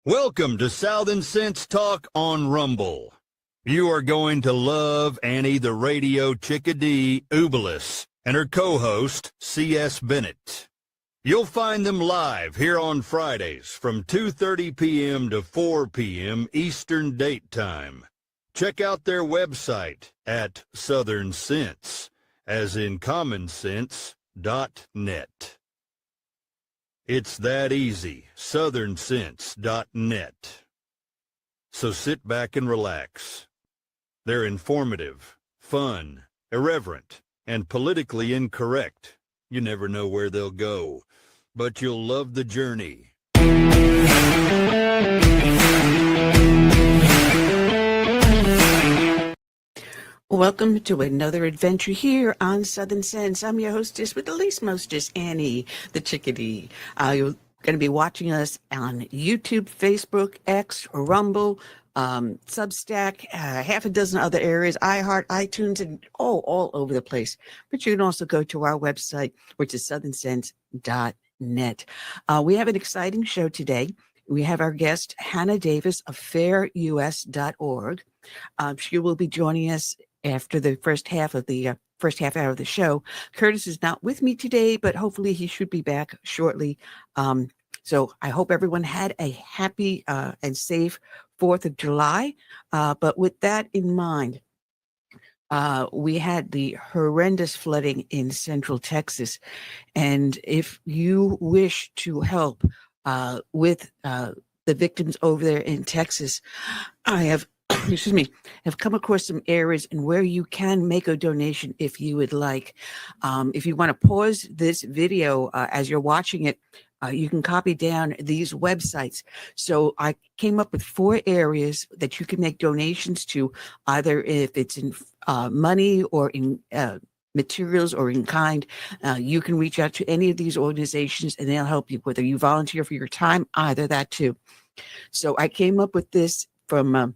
Welcome to Southern Sense Talk on Rumble. You are going to love Annie the Radio Chick-A-Dee Ubelis and her co-host, C.S. Bennett. You'll find them live here on Fridays from 2:30 p.m. to 4 p.m. Eastern Date Time. Check out their website at Southern Sense, as in commonsense.net. It's that easy, southernsense.net. So sit back and relax. They're informative, fun, irreverent, and politically incorrect. You never know where they'll go, but you'll love the journey. Welcome to another adventure here on Southern Sense. I'm your hostess with the least mostest, Annie, the Chick-A-Dee. You're going to be watching us on YouTube, Facebook, X, Rumble, Substack, half a dozen other areas, iHeart, iTunes, and all over the place. But you can also go to our website, which is southernsense.net. We have an exciting show today. We have our guest, Hannah Davis of fairus.org. She will be joining us after the first half hour of the show. Curtis is not with me today, but hopefully he should be back shortly. So I hope everyone had a happy and safe 4th of July. But with that in mind, we had the horrendous flooding in Central Texas. And if you wish to help with the victims over there in Texas, I have have come across some areas and where you can make a donation if you would like. If you want to pause this video as you're watching it, you can copy down these websites. So I came up with 4 areas that you can make donations to, either if it's in money or in materials or in kind. You can reach out to any of these organizations and they'll help you, whether you volunteer for your time, either that too. So I came up with this from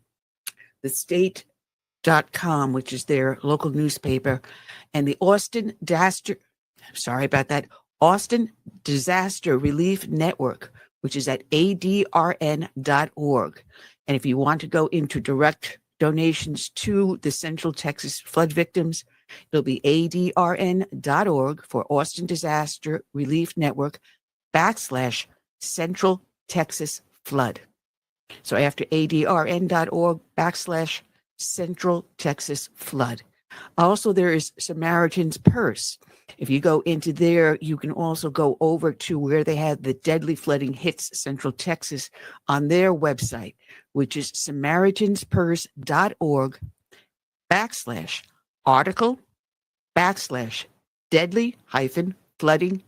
the state.com, which is their local newspaper, and the Austin Disaster Relief Network, which is at adrn.org. And if you want to go into direct donations to the Central Texas flood victims, it'll be adrn.org for Austin Disaster Relief Network / Central Texas Flood. So after adrn.org / Central Texas Flood. Also, there is Samaritan's Purse. If you go into there, you can also go over to where they had the deadly flooding hits Central Texas on their website, which is samaritanspurse.org / article / deadly flooding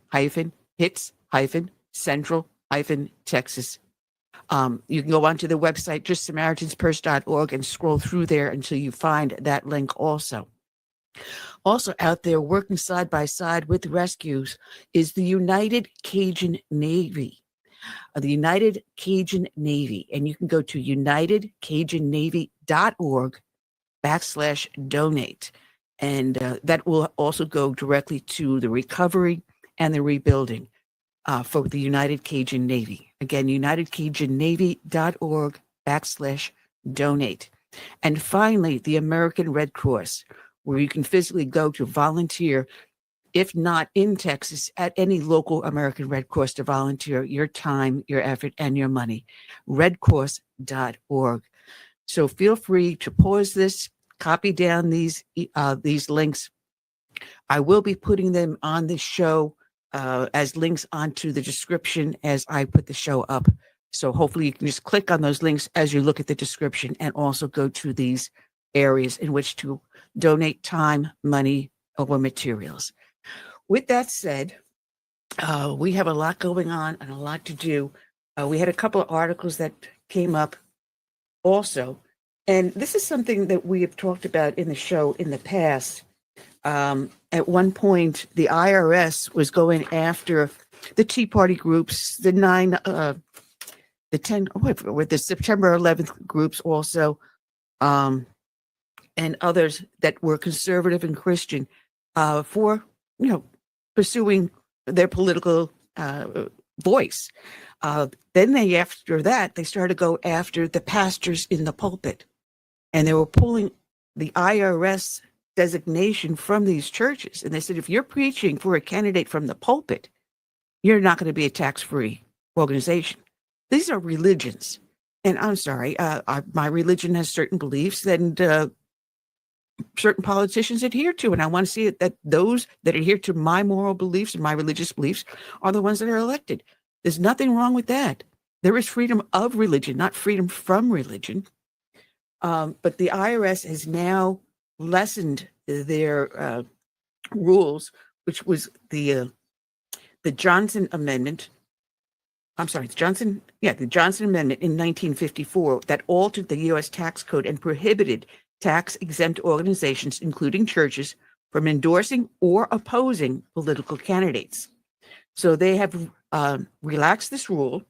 hits Central Texas. You can go onto the website, just samaritanspurse.org, and scroll through there until you find that link also. Also out there working side by side with rescues is the United Cajun Navy. The United Cajun Navy. And you can go to unitedcajunnavy.org / donate. And that will also go directly to the recovery and the rebuilding for the United Cajun Navy. Again, unitedcajunnavy.org / donate. And finally, the American Red Cross, where you can physically go to volunteer, if not in Texas, at any local American Red Cross to volunteer your time, your effort, and your money. redcross.org. So feel free to pause this, copy down these links. I will be putting them on the show as links onto the description as I put the show up. So hopefully you can just click on those links as you look at the description and also go to these areas in which to donate time, money, or materials. With that said, we have a lot going on and a lot to do. We had a couple of articles that came up also. And this is something that we have talked about in the show in the past. At one point, the IRS was going after the Tea Party groups, the September 11th groups also, and others that were conservative and Christian for, pursuing their political voice. Then after that, they started to go after the pastors in the pulpit. And they were pulling the IRS designation from these churches. And they said, if you're preaching for a candidate from the pulpit, you're not going to be a tax-free organization. These are religions. And I'm sorry, my religion has certain beliefs and certain politicians adhere to. And I want to see that those that adhere to my moral beliefs and my religious beliefs are the ones that are elected. There's nothing wrong with that. There is freedom of religion, not freedom from religion. But the IRS has now lessened their rules, which was the Johnson Amendment. I'm sorry, the Johnson Amendment in 1954 that altered the U.S. tax code and prohibited tax-exempt organizations, including churches, from endorsing or opposing political candidates. So they have relaxed this rule,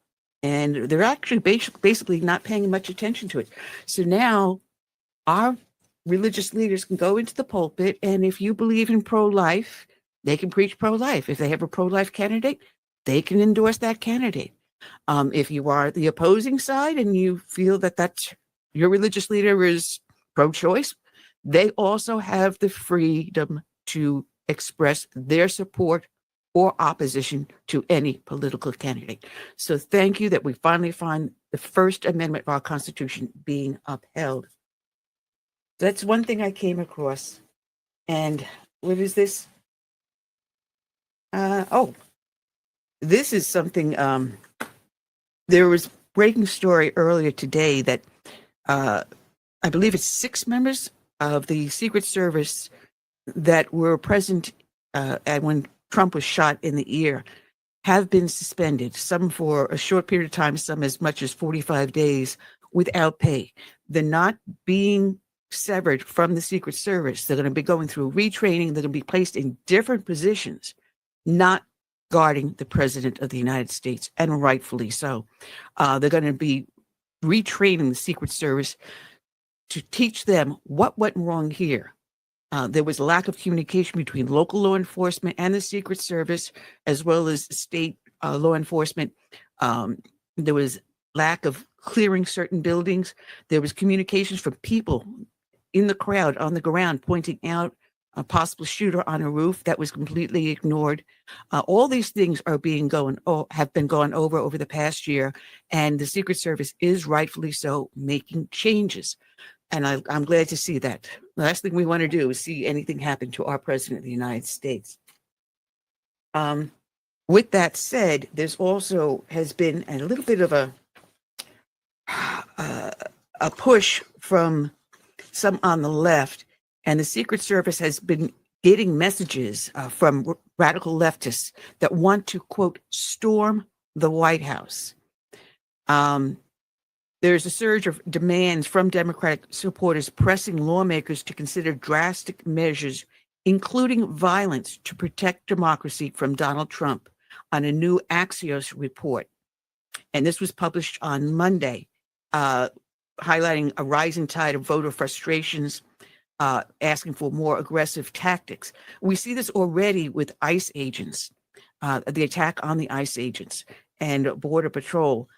and they're actually basically not paying much attention to it. So now our religious leaders can go into the pulpit, and if you believe in pro-life, they can preach pro-life. If they have a pro-life candidate, they can endorse that candidate. If you are the opposing side and you feel that that's your religious leader is pro-choice, they also have the freedom to express their support or opposition to any political candidate. So thank you that we finally find the First Amendment of our Constitution being upheld. That's one thing I came across. And what is this? This is something, there was breaking story earlier today that I believe it's 6 members of the Secret Service that were present when Trump was shot in the ear have been suspended, some for a short period of time, some as much as 45 days without pay. They're not being severed from the Secret Service. They're going to be going through retraining. They're going to be placed in different positions, not guarding the President of the United States, and rightfully so. They're going to be retraining the Secret Service to teach them what went wrong here. There was a lack of communication between local law enforcement and the Secret Service, as well as state law enforcement. There was lack of clearing certain buildings. There was communications from people in the crowd on the ground pointing out a possible shooter on a roof that was completely ignored. All these things are have been gone over the past year, and the Secret Service is rightfully so making changes. And I'm glad to see that. The last thing we want to do is see anything happen to our President of the United States. With that said, there's also has been a little bit of a push from some on the left, and the Secret Service has been getting messages from radical leftists that want to, quote, storm the White House. There's a surge of demands from Democratic supporters pressing lawmakers to consider drastic measures, including violence, to protect democracy from Donald Trump on a new Axios report. And this was published on Monday, highlighting a rising tide of voter frustrations, asking for more aggressive tactics. We see this already with ICE agents, the attack on the ICE agents and Border Patrol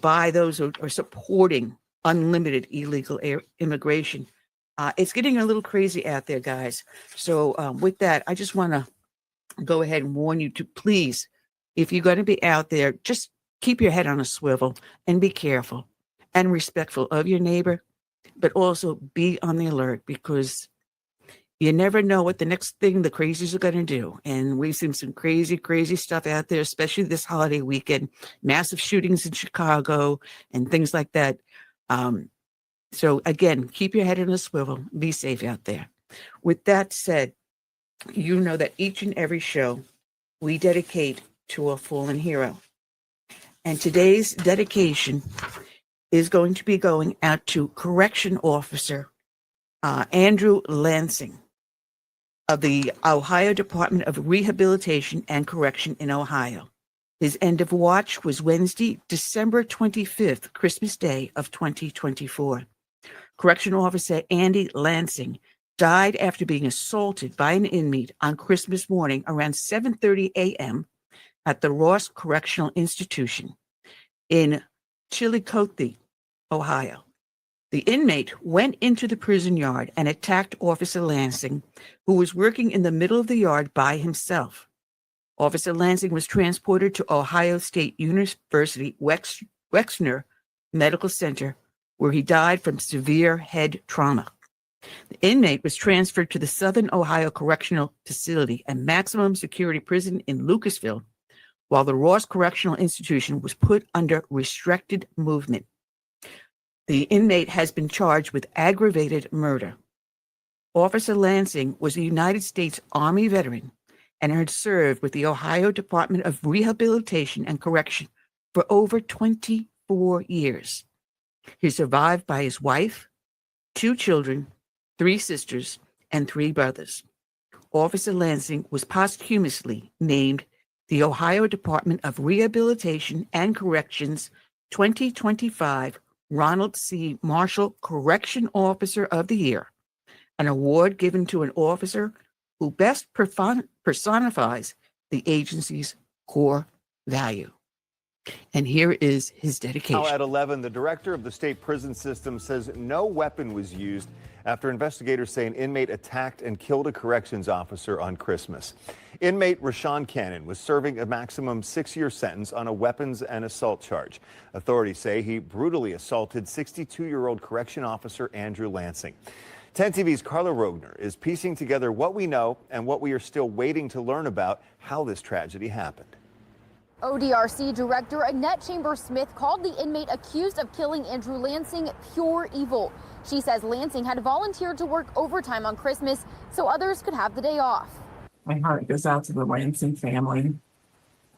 by those who are supporting unlimited illegal immigration. It's getting a little crazy out there, guys. So with that, I just want to go ahead and warn you to please, if you're going to be out there, just keep your head on a swivel and be careful and respectful of your neighbor, but also be on the alert, because you never know what the next thing the crazies are going to do. And we've seen some crazy, crazy stuff out there, especially this holiday weekend, massive shootings in Chicago and things like that. So again, keep your head on a swivel, be safe out there. With that said, you know that each and every show we dedicate to a fallen hero. And today's dedication is going to be going out to Correction Officer Andrew Lansing of the Ohio Department of Rehabilitation and Correction in Ohio. His end of watch was Wednesday, December 25th, Christmas Day of 2024. Correction Officer Andy Lansing died after being assaulted by an inmate on Christmas morning around 7:30 a.m. at the Ross Correctional Institution in Chillicothe, Ohio. The inmate went into the prison yard and attacked Officer Lansing, who was working in the middle of the yard by himself. Officer Lansing was transported to Ohio State University Wexner Medical Center, where he died from severe head trauma. The inmate was transferred to the Southern Ohio Correctional Facility, a maximum security prison in Lucasville, while the Ross Correctional Institution was put under restricted movement. The inmate has been charged with aggravated murder. Officer Lansing was a United States Army veteran and had served with the Ohio Department of Rehabilitation and Correction for over 24 years. He is survived by his wife, 2 children, 3 sisters, and 3 brothers. Officer Lansing was posthumously named the Ohio Department of Rehabilitation and Corrections 2025 Ronald C. Marshall Correction Officer of the Year, an award given to an officer who best personifies the agency's core value. And here is his dedication. Now at 11, the director of the state prison system says no weapon was used after investigators say an inmate attacked and killed a corrections officer on Christmas. Inmate Rashawn Cannon was serving a maximum 6-year sentence on a weapons and assault charge. Authorities say he brutally assaulted 62-year-old correction officer Andrew Lansing. 10 TV's Carla Rogner is piecing together what we know and what we are still waiting to learn about how this tragedy happened. ODRC Director Annette Chambers-Smith called the inmate accused of killing Andrew Lansing pure evil. She says Lansing had volunteered to work overtime on Christmas so others could have the day off. My heart goes out to the Lansing family.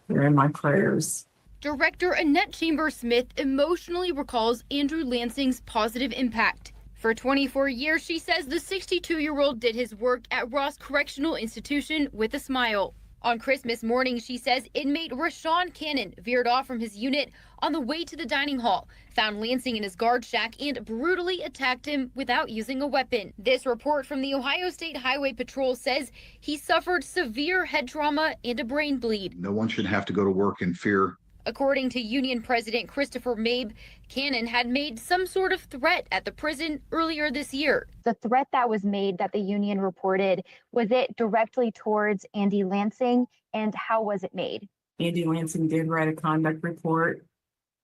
They're in my prayers. Director Annette Chambers-Smith emotionally recalls Andrew Lansing's positive impact. For 24 years, she says the 62-year-old did his work at Ross Correctional Institution with a smile. On Christmas morning, she says inmate Rashawn Cannon veered off from his unit on the way to the dining hall, found Lansing in his guard shack, and brutally attacked him without using a weapon. This report from the Ohio State Highway Patrol says he suffered severe head trauma and a brain bleed. No one should have to go to work in fear. According to Union President Christopher Mabe, Cannon had made some sort of threat at the prison earlier this year. The threat that was made that the union reported, was it directly towards Andy Lansing, and how was it made? Andy Lansing did write a conduct report,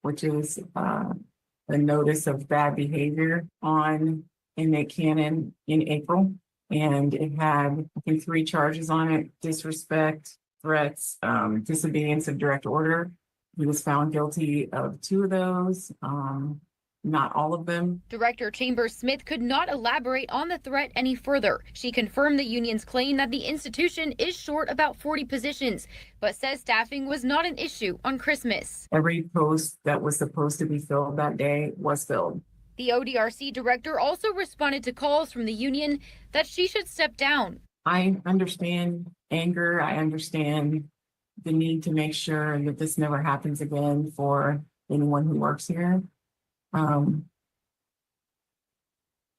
which is a notice of bad behavior on inmate Cannon in April. And it had, I think, 3 charges on it: disrespect, threats, disobedience of direct order. He was found guilty of 2 of those, not all of them. Director Chambers-Smith could not elaborate on the threat any further. She confirmed the union's claim that the institution is short about 40 positions, but says staffing was not an issue on Christmas. Every post that was supposed to be filled that day was filled. The ODRC director also responded to calls from the union that she should step down. I understand anger. I understand the need to make sure that this never happens again for anyone who works here.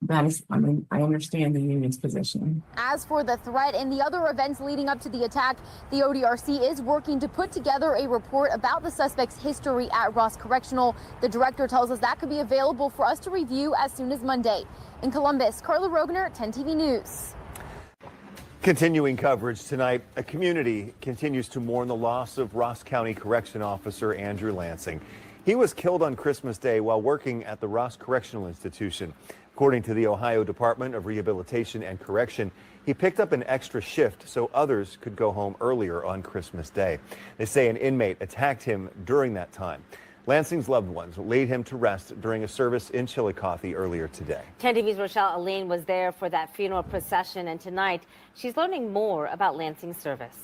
That is, I mean, I understand the union's position. As for the threat and the other events leading up to the attack, the ODRC is working to put together a report about the suspect's history at Ross Correctional. The director tells us that could be available for us to review as soon as Monday. In Columbus, Carla Rogner, 10 TV News. Continuing coverage tonight, a community continues to mourn the loss of Ross County Correction Officer Andrew Lansing. He was killed on Christmas Day while working at the Ross Correctional Institution. According to the Ohio Department of Rehabilitation and Correction, he picked up an extra shift so others could go home earlier on Christmas Day. They say an inmate attacked him during that time. Lansing's loved ones laid him to rest during a service in Chillicothe earlier today. 10 TV's Rochelle Elaine was there for that funeral procession, and tonight she's learning more about Lansing's service.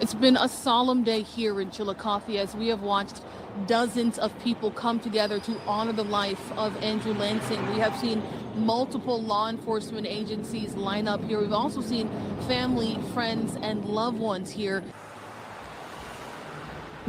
It's been a solemn day here in Chillicothe as we have watched dozens of people come together to honor the life of Andrew Lansing. We have seen multiple law enforcement agencies line up here. We've also seen family, friends, and loved ones here.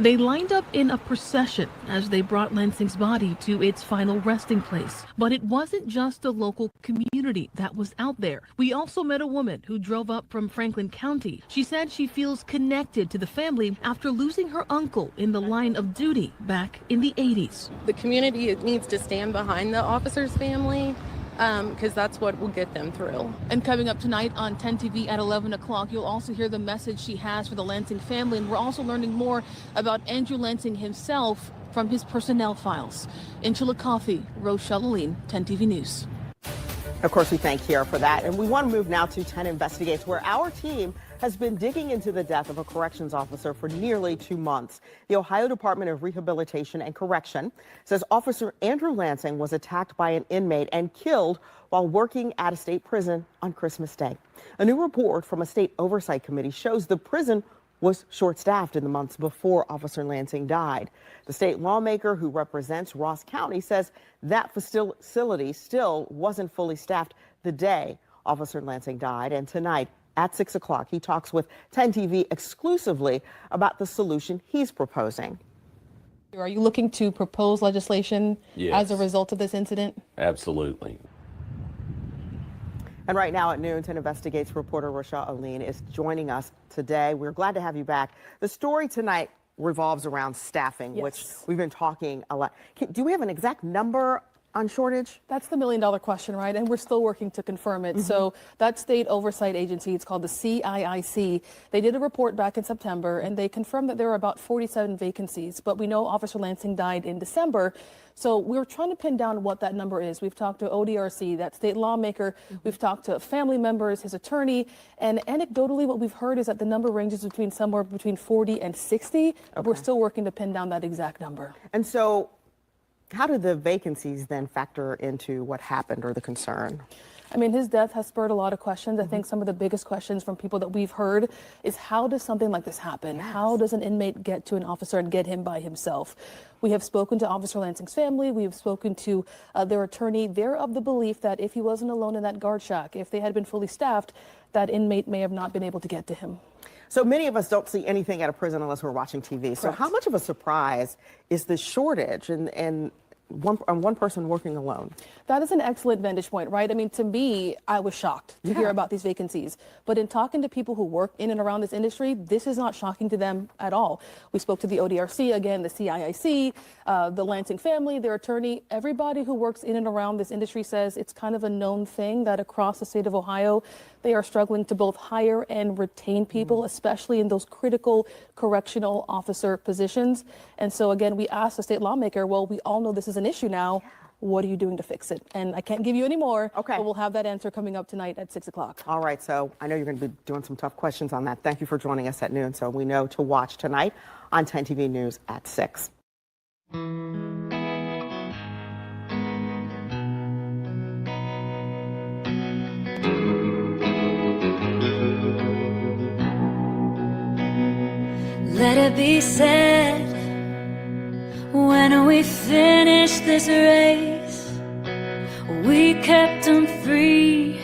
They lined up in a procession as they brought Lansing's body to its final resting place. But it wasn't just the local community that was out there. We also met a woman who drove up from Franklin County. She said she feels connected to the family after losing her uncle in the line of duty back in the 80s. The community needs to stand behind the officer's family, because that's what will get them through. And coming up tonight on 10 TV at 11 o'clock, you'll also hear the message she has for the Lansing family. And we're also learning more about Andrew Lansing himself from his personnel files. In Chillicothe, Rochelle Aline, 10 TV News. Of course, we thank Kiara for that. And we want to move now to 10 Investigates, where our team has been digging into the death of a corrections officer for nearly 2 months. The Ohio Department of Rehabilitation and Correction says Officer Andrew Lansing was attacked by an inmate and killed while working at a state prison on Christmas Day. A new report from a state oversight committee shows the prison was short-staffed in the months before Officer Lansing died. The state lawmaker who represents Ross County says that facility still wasn't fully staffed the day Officer Lansing died. And tonight at 6 o'clock, he talks with 10 TV exclusively about the solution he's proposing. Are you looking to propose legislation Yes. as a result of this incident? Absolutely. And right now at noon, 10 Investigates reporter Rochelle Aline is joining us today. We're glad to have you back. The story tonight revolves around staffing, which we've been talking a lot. Do we have an exact number on shortage? That's the million-dollar question, right? And we're still working to confirm it. So that state oversight agency, it's called the CIIC. They did a report back in September, and they confirmed that there are about 47 vacancies. But we know Officer Lansing died in December. So we're trying to pin down what that number is. We've talked to ODRC, that state lawmaker. We've talked to family members, his attorney. And anecdotally, what we've heard is that the number ranges between somewhere between 40 and 60. We're still working to pin down that exact number. And so how do the vacancies then factor into what happened or the concern? I mean, his death has spurred a lot of questions. I think some of the biggest questions from people that we've heard is, how does something like this happen? How does an inmate get to an officer and get him by himself? We have spoken to Officer Lansing's family. We have spoken to their attorney. They're of the belief that if he wasn't alone in that guard shack, if they had been fully staffed, that inmate may have not been able to get to him. So many of us don't see anything at a prison unless we're watching TV. So how much of a surprise is this shortage and one person working alone? That is an excellent vantage point, right? I mean, to me, I was shocked to hear about these vacancies. But in talking to people who work in and around this industry, this is not shocking to them at all. We spoke to the ODRC, again, the CIIC, the Lansing family, their attorney. Everybody who works in and around this industry says it's kind of a known thing that across the state of Ohio, they are struggling to both hire and retain people, especially in those critical correctional officer positions. And so, again, we asked the state lawmaker, well, we all know this is an issue now. What are you doing to fix it? And I can't give you any more, but we'll have that answer coming up tonight at 6 o'clock. All right, so I know you're going to be doing some tough questions on that. Thank you for joining us at noon. So we know to watch tonight on 10 TV News at 6. Let it be said, when we finish this race, we kept them free,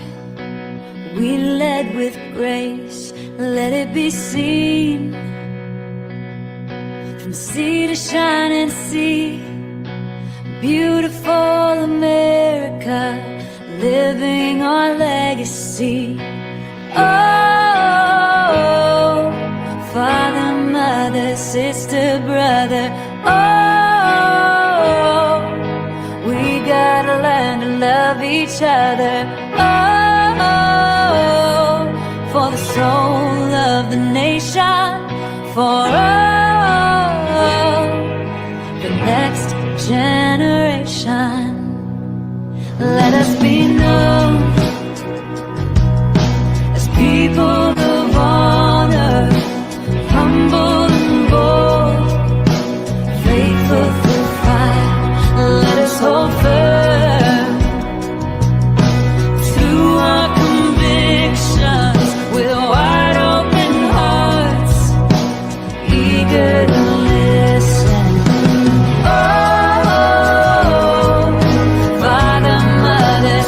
we led with grace. Let it be seen, from sea to shining sea, beautiful America, living our legacy. Oh, father, mother, sister, brother, oh, we gotta learn to love each other. Oh, for the soul of the nation, for the next generation. Let us be known as people of honor, humble and bold, faithful through fire. Let us hold firm to our convictions with wide open hearts, eager to listen. Oh, Father, Mother,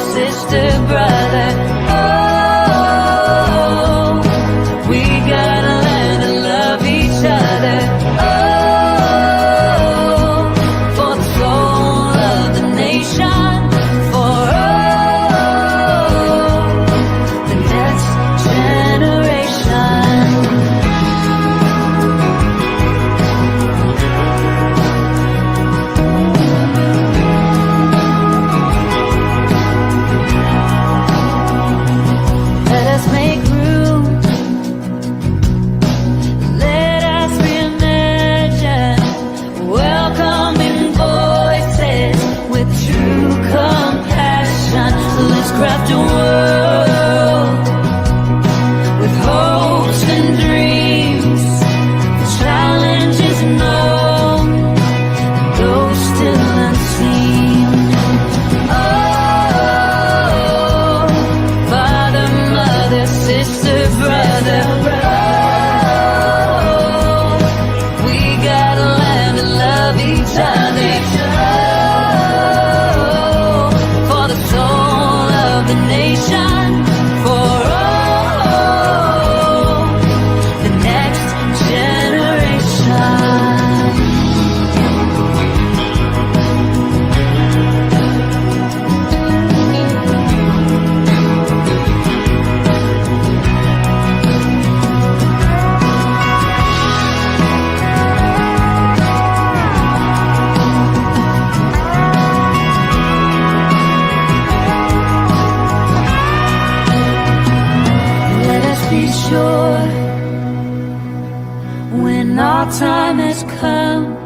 when our time has come.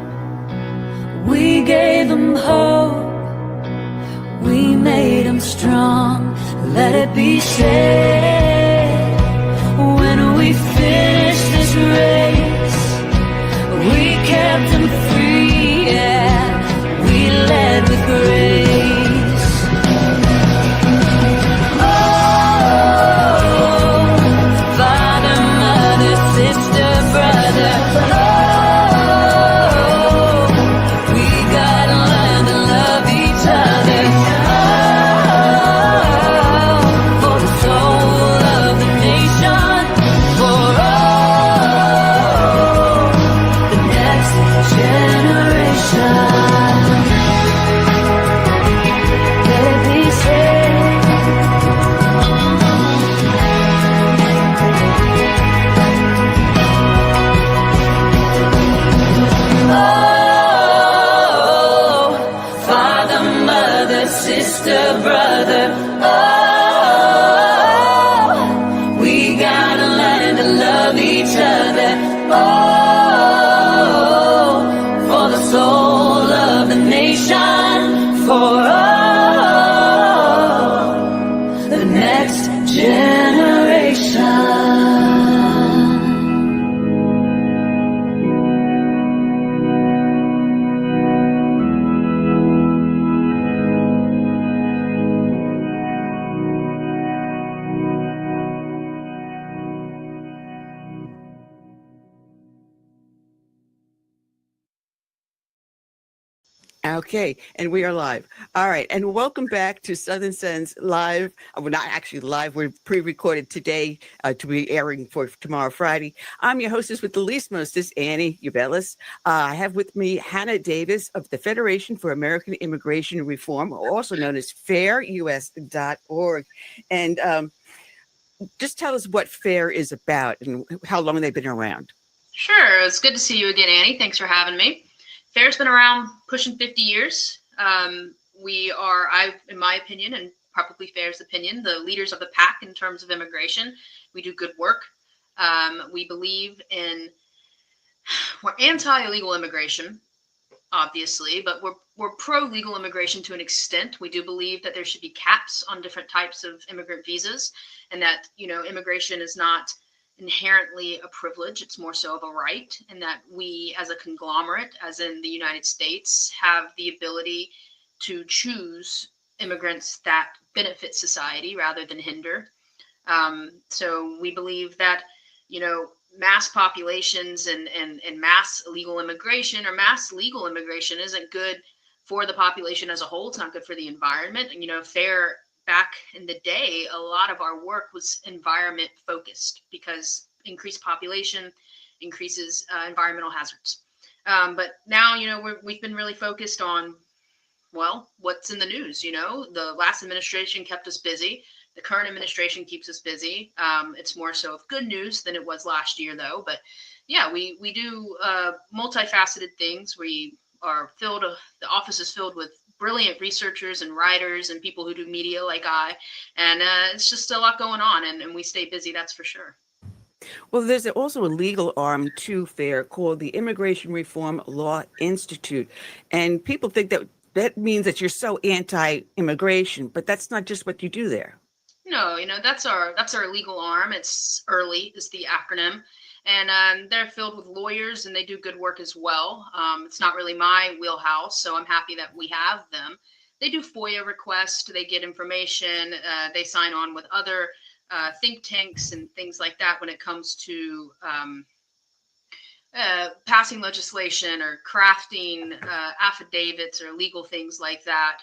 We gave them hope, we made them strong. Let it be said, when we finish this race, we kept them free, yeah, we led with grace. Oh, father, mother, sister, brother, oh, we gotta learn to love each other. Oh, for the soul of the nation, for all the next generation. Let it be said. Oh, father, mother, sister, brother, oh, we gotta learn to love each other. Oh, for the soul of the nation, for all the next generation. Okay, and we are live. All right, and welcome back to Southern Sense Live. We're not actually live, we're pre-recorded today to be airing for tomorrow, Friday. I'm your hostess with the least mostest, Annie Ubelis. I have with me Hannah Davis of the Federation for American Immigration Reform, also known as fairus.org. And just tell us what FAIR is about and how long they've been around. Sure. It's good to see you again, Annie. Thanks for having me. FAIR's been around pushing 50 years. We are, in my opinion, and probably FAIR's opinion, the leaders of the pack in terms of immigration. We do good work. We believe in, we're anti-illegal immigration, obviously, but we're pro-legal immigration to an extent. We do believe that there should be caps on different types of immigrant visas, and that, you know, immigration is not inherently a privilege, it's more so of a right, and that we as a conglomerate, as in the United States, have the ability to choose immigrants that benefit society rather than hinder. So we believe that, you know, mass populations and mass illegal immigration or mass legal immigration isn't good for the population as a whole. It's not good for the environment. And, you know, FAIR, back in the day, a lot of our work was environment focused because increased population increases environmental hazards. But now, you know, we've been really focused on, well, what's in the news. You know, the last administration kept us busy. The current administration keeps us busy. It's more so of good news than it was last year, though. But yeah, we do multifaceted things. We are filled, the office is filled with brilliant researchers and writers and people who do media like I. And it's just a lot going on, and we stay busy, that's for sure. Well, there's also a legal arm to FAIR called the Immigration Reform Law Institute. And people think that that means that you're so anti-immigration, but that's not just what you do there. No, you know, that's our legal arm. It's EARLY is the acronym. And they're filled with lawyers, and they do good work as well. It's not really my wheelhouse, so I'm happy that we have them. They do FOIA requests, they get information, they sign on with other think tanks and things like that when it comes to passing legislation or crafting affidavits or legal things like that.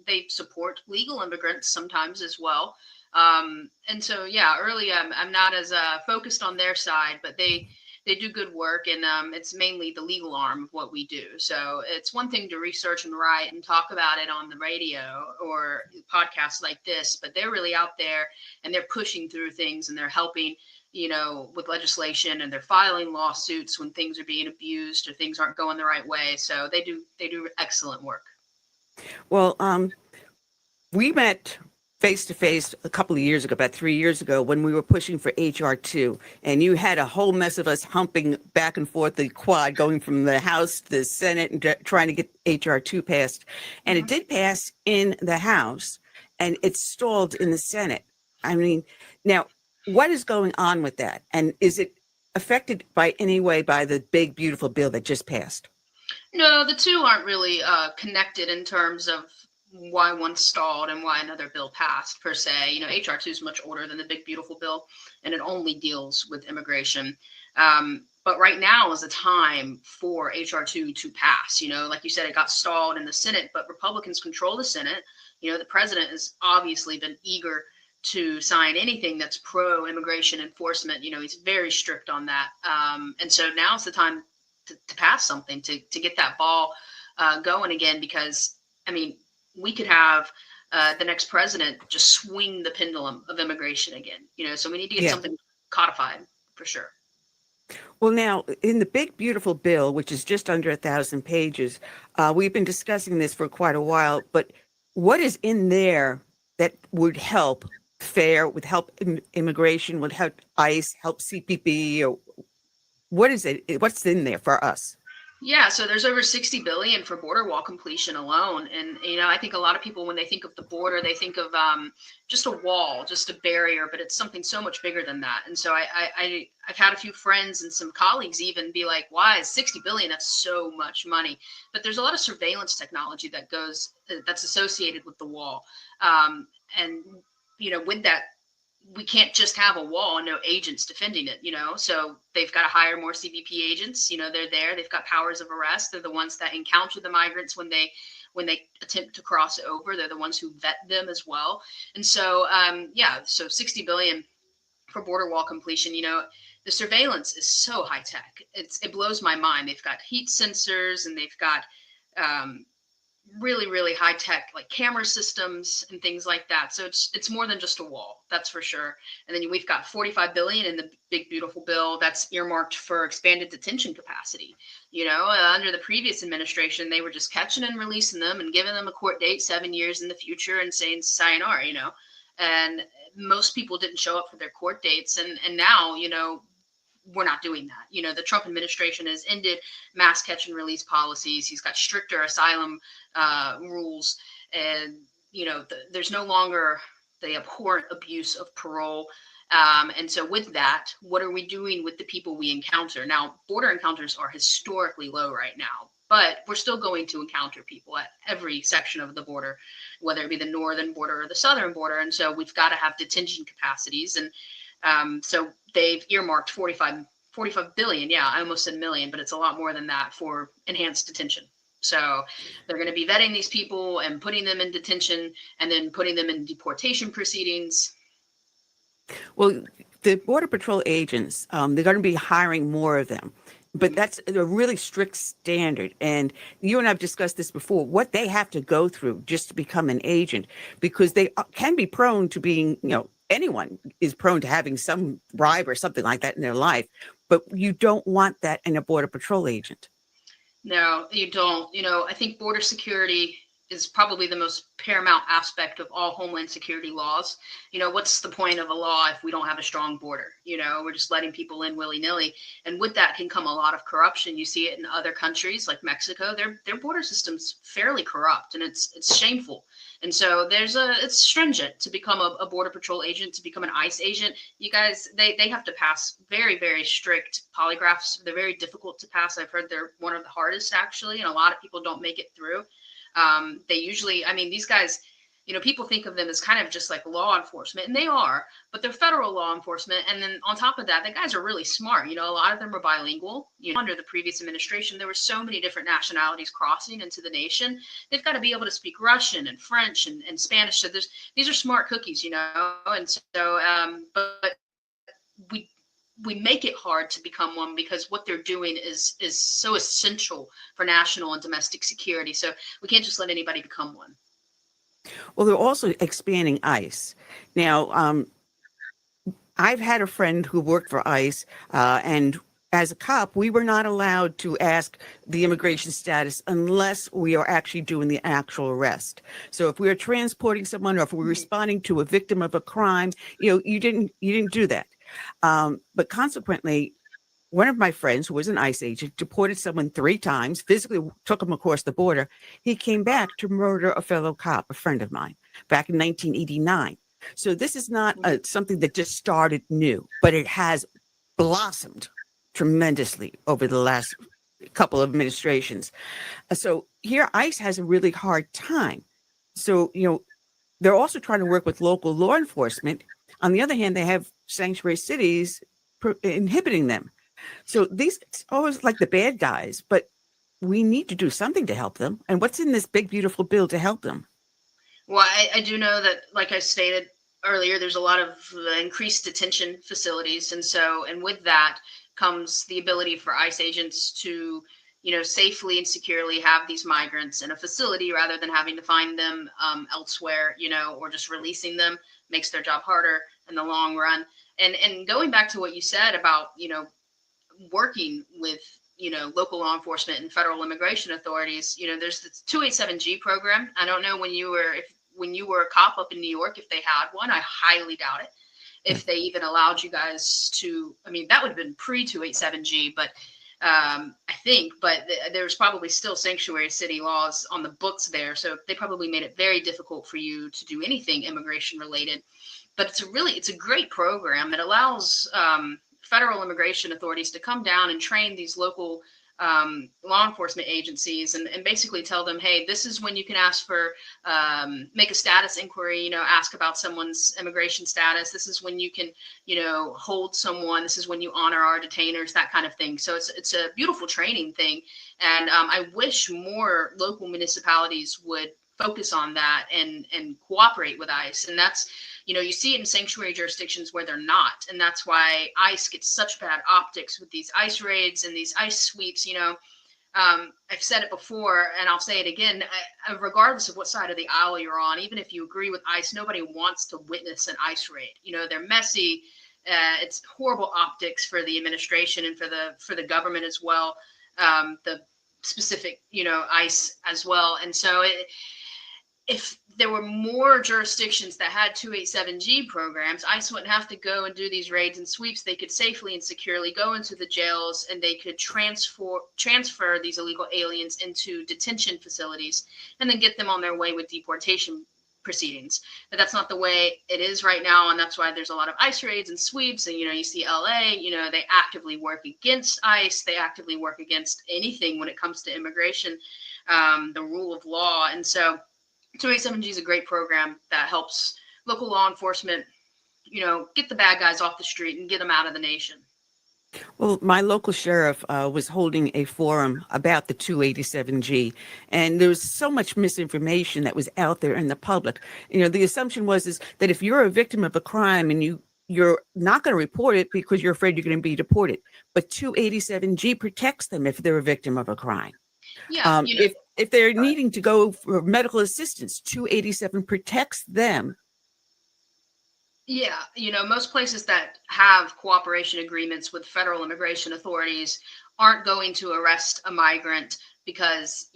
They support legal immigrants sometimes as well. And so, yeah, early, I'm not as focused on their side, but they do good work, and it's mainly the legal arm of what we do. So it's one thing to research and write and talk about it on the radio or podcasts like this, but they're really out there and they're pushing through things, and they're helping, you know, with legislation, and they're filing lawsuits when things are being abused or things aren't going the right way. So they do excellent work. Well, we met face to face a couple of years ago, about 3 years ago, when we were pushing for HR2, and you had a whole mess of us humping back and forth the quad, going from the House to the Senate and trying to get HR2 passed. And it did pass in the House, and it stalled in the Senate. I mean, now, what is going on with that? And is it affected by any way by the big, beautiful bill that just passed? No, the two aren't really connected in terms of why one stalled and why another bill passed per se. You know, HR2 is much older than the big beautiful bill, and it only deals with immigration. But right now is the time for HR2 to pass. You know, like you said, it got stalled in the Senate, but Republicans control the Senate. You know, the president has obviously been eager to sign anything that's pro-immigration enforcement. You know, he's very strict on that. And so now's the time to pass something, to get that ball going again, because, I mean, we could have the next president just swing the pendulum of immigration again, you know, so we need to get something codified for sure. Well, now, in the big, beautiful bill, which is just under 1,000 pages, we've been discussing this for quite a while, but what is in there that would help FAIR, would help immigration, would help ICE, help CPP, or what is it? What's in there for us? Yeah, so there's over 60 billion for border wall completion alone. And, you know, I think a lot of people, when they think of the border, they think of just a wall, just a barrier, but it's something so much bigger than that. And so I've had a few friends and some colleagues even be like, why is 60 billion? That's so much money. But there's a lot of surveillance technology that's associated with the wall. And, you know, with that, we can't just have a wall and no agents defending it, you know, so they've got to hire more CBP agents. You know, they're there, they've got powers of arrest. They're the ones that encounter the migrants when they attempt to cross over. They're the ones who vet them as well. And so, so 60 billion for border wall completion. You know, the surveillance is so high tech. It blows my mind. They've got heat sensors, and they've got really, really high tech, like camera systems and things like that. So it's more than just a wall, that's for sure. And then we've got 45 billion in the big beautiful bill that's earmarked for expanded detention capacity. You know, under the previous administration, they were just catching and releasing them and giving them a court date 7 years in the future and saying sayonara, you know, and most people didn't show up for their court dates. And now, you know, we're not doing that. You know, the Trump administration has ended mass catch and release policies. He's got stricter asylum rules. And, you know, there's no longer the abhorrent abuse of parole. And so with that, what are we doing with the people we encounter? Now, border encounters are historically low right now, but we're still going to encounter people at every section of the border, whether it be the northern border or the southern border. And so we've got to have detention capacities. And so they've earmarked 45 billion. Yeah, I almost said million, but it's a lot more than that for enhanced detention. So they're going to be vetting these people and putting them in detention and then putting them in deportation proceedings. Well, the Border Patrol agents, they're going to be hiring more of them, but that's a really strict standard. And you and I've discussed this before, what they have to go through just to become an agent, because they can be prone to being, you know, anyone is prone to having some bribe or something like that in their life, but you don't want that in a Border Patrol agent. No, you don't. You know, I think border security is probably the most paramount aspect of all Homeland Security laws. You know, what's the point of a law if we don't have a strong border? You know, we're just letting people in willy-nilly. And with that can come a lot of corruption. You see it in other countries like Mexico. Their border system's fairly corrupt, and it's shameful. And so it's stringent to become a Border Patrol agent, to become an ICE agent. You guys, they have to pass very, very strict polygraphs. They're very difficult to pass. I've heard they're one of the hardest, actually, and a lot of people don't make it through. They usually, I mean, these guys, you know, people think of them as kind of just like law enforcement, and they are, but they're federal law enforcement. And then on top of that, the guys are really smart. You know, a lot of them are bilingual. You know, under the previous administration, there were so many different nationalities crossing into the nation. They've got to be able to speak Russian and French and Spanish. So these are smart cookies, you know, and so, but we make it hard to become one because what they're doing is so essential for national and domestic security. So we can't just let anybody become one. Well, they're also expanding ICE. Now, I've had a friend who worked for ICE, and as a cop, we were not allowed to ask the immigration status unless we are actually doing the actual arrest. So if we are transporting someone or if we're responding to a victim of a crime, you didn't do that. But consequently, one of my friends who was an ICE agent deported someone 3 times, physically took him across the border. He came back to murder a fellow cop, a friend of mine, back in 1989. So this is not something that just started new, but it has blossomed tremendously over the last couple of administrations. So here ICE has a really hard time. So, they're also trying to work with local law enforcement. On the other hand, they have sanctuary cities inhibiting them. So these always like the bad guys, but we need to do something to help them. And what's in this big, beautiful bill to help them? Well, I do know that, like I stated earlier, there's a lot of increased detention facilities. And with that comes the ability for ICE agents to, safely and securely have these migrants in a facility rather than having to find them elsewhere, or just releasing them makes their job harder in the long run. And going back to what you said about, working with, local law enforcement and federal immigration authorities, there's the 287G program. I don't know when you were a cop up in New York, if they had one. I highly doubt it. If they even allowed you guys to, that would have been pre 287G, but I think, there's probably still sanctuary city laws on the books there. So they probably made it very difficult for you to do anything immigration related. But it's a great program. It allows federal immigration authorities to come down and train these local law enforcement agencies and basically tell them, hey, this is when you can ask for, make a status inquiry, ask about someone's immigration status. This is when you can, hold someone. This is when you honor our detainers, that kind of thing. So it's a beautiful training thing. And I wish more local municipalities would focus on that and cooperate with ICE. And that's, you see it in sanctuary jurisdictions where they're not. And that's why ICE gets such bad optics with these ICE raids and these ICE sweeps. I've said it before and I'll say it again, regardless of what side of the aisle you're on, even if you agree with ICE, nobody wants to witness an ICE raid. They're messy. It's horrible optics for the administration and for the government as well. The specific, ICE as well. And so if there were more jurisdictions that had 287G programs, ICE wouldn't have to go and do these raids and sweeps. They could safely and securely go into the jails and they could transfer these illegal aliens into detention facilities and then get them on their way with deportation proceedings. But that's not the way it is right now. And that's why there's a lot of ICE raids and sweeps. And, you see LA, they actively work against ICE. They actively work against anything when it comes to immigration, the rule of law. And so 287G is a great program that helps local law enforcement, get the bad guys off the street and get them out of the nation. Well, my local sheriff was holding a forum about the 287G, and there was so much misinformation that was out there in the public. The assumption is that if you're a victim of a crime and you're not going to report it because you're afraid you're going to be deported, but 287G protects them if they're a victim of a crime. Yeah, if they're needing to go for medical assistance, 287 protects them. Yeah, most places that have cooperation agreements with federal immigration authorities aren't going to arrest a migrant because,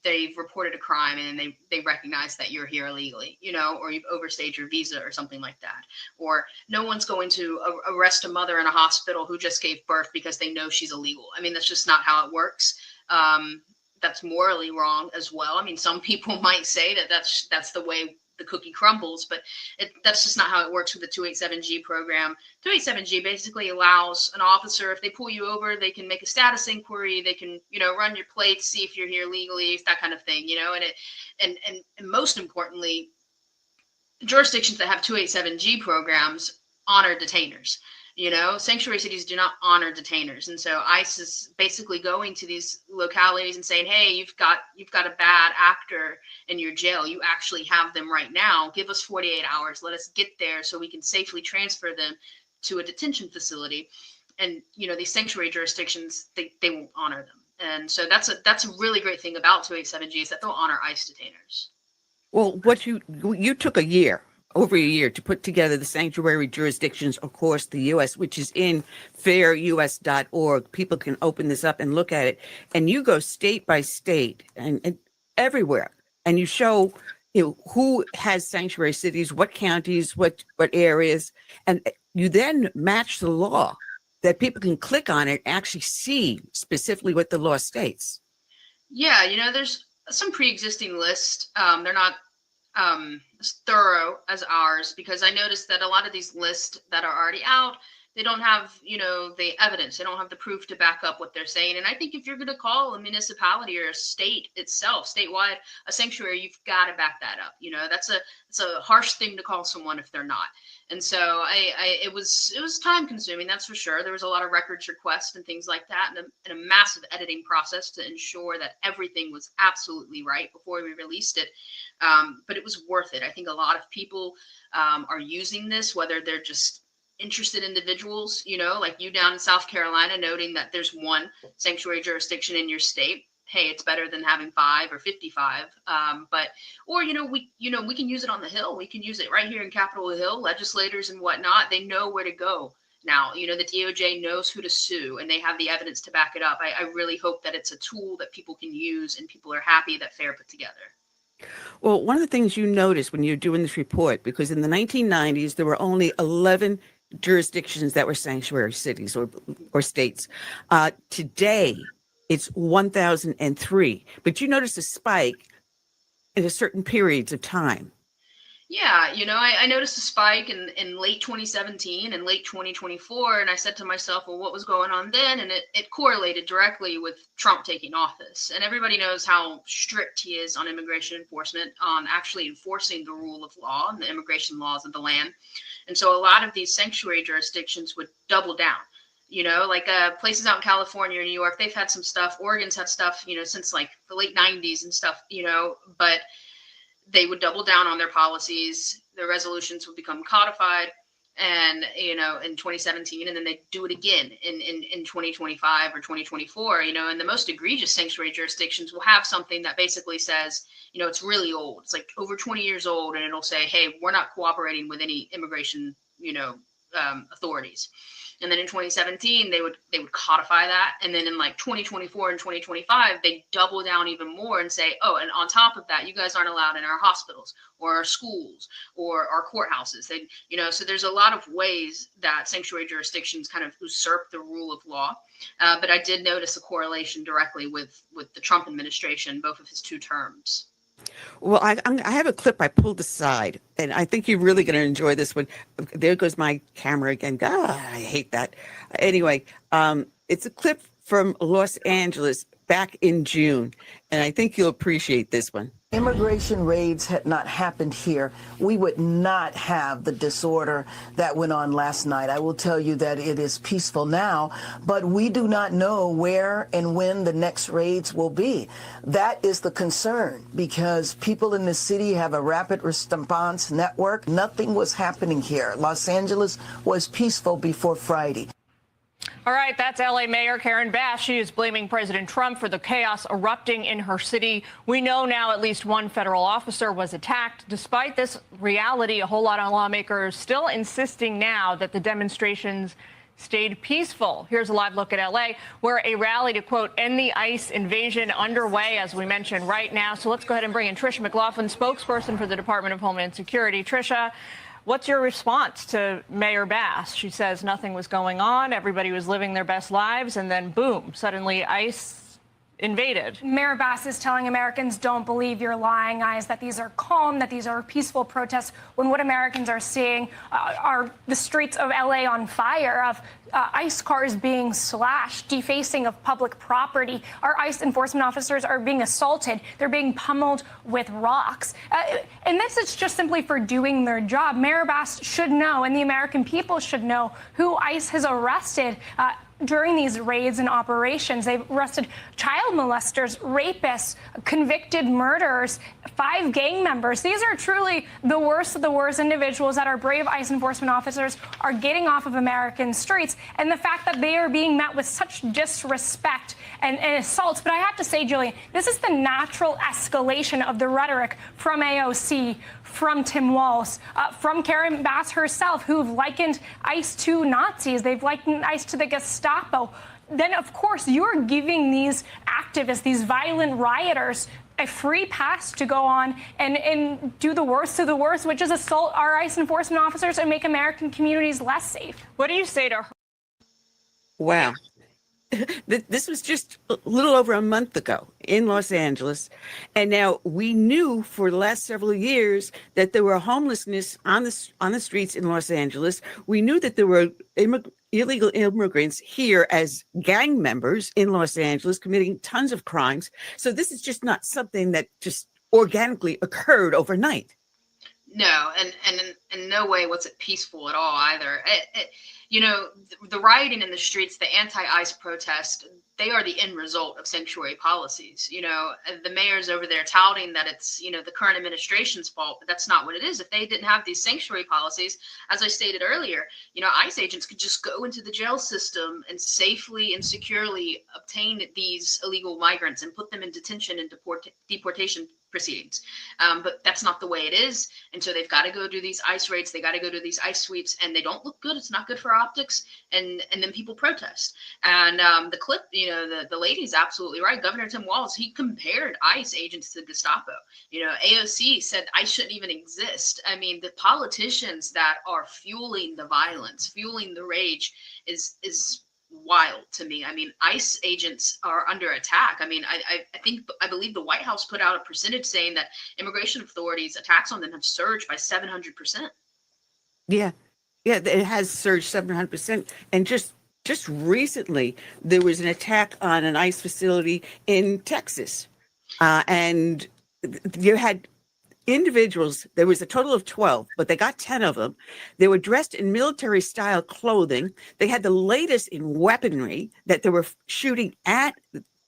they've reported a crime and they recognize that you're here illegally, or you've overstayed your visa or something like that. Or no one's going to arrest a mother in a hospital who just gave birth because they know she's illegal. That's just not how it works. That's morally wrong as well. Some people might say that that's the way the cookie crumbles, but that's just not how it works with the 287G program. 287G basically allows an officer, if they pull you over, they can make a status inquiry, they can, run your plates, see if you're here legally, that kind of thing, and most importantly, jurisdictions that have 287G programs honor detainers. Sanctuary cities do not honor detainers. And so ICE is basically going to these localities and saying, hey, you've got a bad actor in your jail. You actually have them right now. Give us 48 hours. Let us get there so we can safely transfer them to a detention facility. And, these sanctuary jurisdictions, they won't honor them. And so that's a really great thing about 287G is that they'll honor ICE detainers. Well, you took a year over a year to put together the sanctuary jurisdictions across the U.S., which is in fairus.org. People can open this up and look at it. And you go state by state and everywhere, and you show who has sanctuary cities, what counties, what areas, and you then match the law that people can click on it and actually see specifically what the law states. Yeah, there's some pre-existing lists. They're not as thorough as ours, because I noticed that a lot of these lists that are already out, they don't have, the evidence. They don't have the proof to back up what they're saying. And I think if you're going to call a municipality or a state itself, statewide, a sanctuary, you've got to back that up. That's a harsh thing to call someone if they're not. And so it was time consuming, that's for sure. There was a lot of records requests and things like that, and a massive editing process to ensure that everything was absolutely right before we released it. But it was worth it. I think a lot of people are using this, whether they're just interested individuals, like you down in South Carolina, noting that there's one sanctuary jurisdiction in your state. Hey, it's better than having 5 or 55. We can use it on the Hill. We can use it right here in Capitol Hill. Legislators and whatnot, they know where to go now. The DOJ knows who to sue, and they have the evidence to back it up. I really hope that it's a tool that people can use, and people are happy that FAIR put together. Well, one of the things you notice when you're doing this report, because in the 1990s, there were only 11 jurisdictions that were sanctuary cities or states. Today, it's 1,003. But you notice a spike in a certain periods of time. Yeah, I noticed a spike in late 2017 and late 2024, and I said to myself, well, what was going on then? And it correlated directly with Trump taking office. And everybody knows how strict he is on immigration enforcement, on actually enforcing the rule of law and the immigration laws of the land. And so a lot of these sanctuary jurisdictions would double down. Like places out in California or New York, they've had some stuff. Oregon's had stuff, since like the late 90s and stuff, but they would double down on their policies. The resolutions would become codified, and in 2017, and then they do it again in 2025 or 2024. And the most egregious sanctuary jurisdictions will have something that basically says, it's really old. It's like over 20 years old, and it'll say, hey, we're not cooperating with any immigration, authorities. And then in 2017, they would codify that. And then in like 2024 and 2025, they double down even more and say, oh, and on top of that, you guys aren't allowed in our hospitals or our schools or our courthouses. So there's a lot of ways that sanctuary jurisdictions kind of usurp the rule of law. But I did notice a correlation directly with the Trump administration, both of his 2 terms. Well, I have a clip I pulled aside, and I think you're really going to enjoy this one. There goes my camera again. God, I hate that. Anyway, it's a clip from Los Angeles back in June, and I think you'll appreciate this one. Immigration raids had not happened here, we would not have the disorder that went on last night. I will tell you that it is peaceful now, but we do not know where and when the next raids will be. That is the concern, because people in the city have a rapid response network. Nothing was happening here. Los Angeles was peaceful before Friday. All right, that's L.A. Mayor Karen Bass. She is blaming President Trump for the chaos erupting in her city. We know now at least one federal officer was attacked. Despite this reality, a whole lot of lawmakers still insisting now that the demonstrations stayed peaceful. Here's a live look at L.A., where a rally to, quote, end the ICE invasion underway, as we mentioned, right now. So let's go ahead and bring in Tricia McLaughlin, spokesperson for the Department of Homeland Security. Tricia, what's your response to Mayor Bass? She says nothing was going on, everybody was living their best lives, and then boom, suddenly ICE invaded. Mayor Bass is telling Americans, don't believe your lying eyes, that these are calm, that these are peaceful protests, when what Americans are seeing are the streets of LA on fire, of ICE cars being slashed, defacing of public property. Our ICE enforcement officers are being assaulted. They're being pummeled with rocks. And this is just simply for doing their job. Mayor Bass should know, and the American people should know, who ICE has arrested during these raids and operations. They've arrested child molesters, rapists, convicted murderers, 5 gang members. These are truly the worst of the worst individuals that our brave ICE enforcement officers are getting off of American streets. And the fact that they are being met with such disrespect and assaults. But I have to say, Julian, this is the natural escalation of the rhetoric from AOC, from Tim Walz, from Karen Bass herself, who've likened ICE to Nazis. They've likened ICE to the Gestapo. Then, of course, you're giving these activists, these violent rioters, a free pass to go on and do the worst of the worst, which is assault our ICE enforcement officers and make American communities less safe. What do you say to her? Wow. This was just a little over a month ago in Los Angeles. And now we knew for the last several years that there were homelessness on the streets in Los Angeles. We knew that there were illegal immigrants here as gang members in Los Angeles committing tons of crimes. So this is just not something that just organically occurred overnight. No, and in no way was it peaceful at all either. You know, the rioting in the streets, the anti-ICE protest, they are the end result of sanctuary policies. You know, the mayor's over there touting that it's, you know, the current administration's fault, but that's not what it is. If they didn't have these sanctuary policies, as I stated earlier, you know, ICE agents could just go into the jail system and safely and securely obtain these illegal migrants and put them in detention and deportation proceedings. But that's not the way it is. And so they've got to go do these ICE raids. They got to go do these ICE sweeps, and they don't look good. It's not good for optics. And then people protest. And the clip, you know, the lady's absolutely right. Governor Tim Walz, he compared ICE agents to Gestapo. You know, AOC said ICE shouldn't even exist. I mean, the politicians that are fueling the violence, fueling the rage is wild to me. I mean, ICE agents are under attack. I mean, I believe the White House put out a percentage saying that immigration authorities attacks on them have surged by 700%. Yeah, it has surged 700%. And just recently, there was an attack on an ICE facility in Texas, and you had individuals. There was a total of 12, but they got 10 of them. They were dressed in military style clothing. They had the latest in weaponry that they were shooting at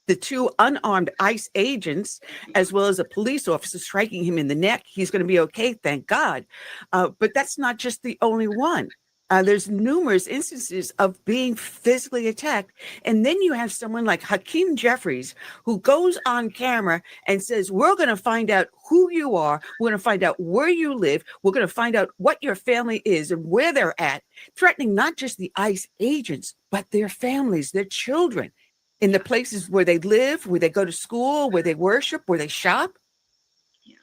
the two unarmed ICE agents, as well as a police officer striking him in the neck. He's going to be okay, thank God. But that's not just the only one. There's numerous instances of being physically attacked. And then you have someone like Hakeem Jeffries, who goes on camera and says, we're going to find out who you are. We're going to find out where you live. We're going to find out what your family is and where they're at, threatening not just the ICE agents, but their families, their children, in the places where they live, where they go to school, where they worship, where they shop. Yeah,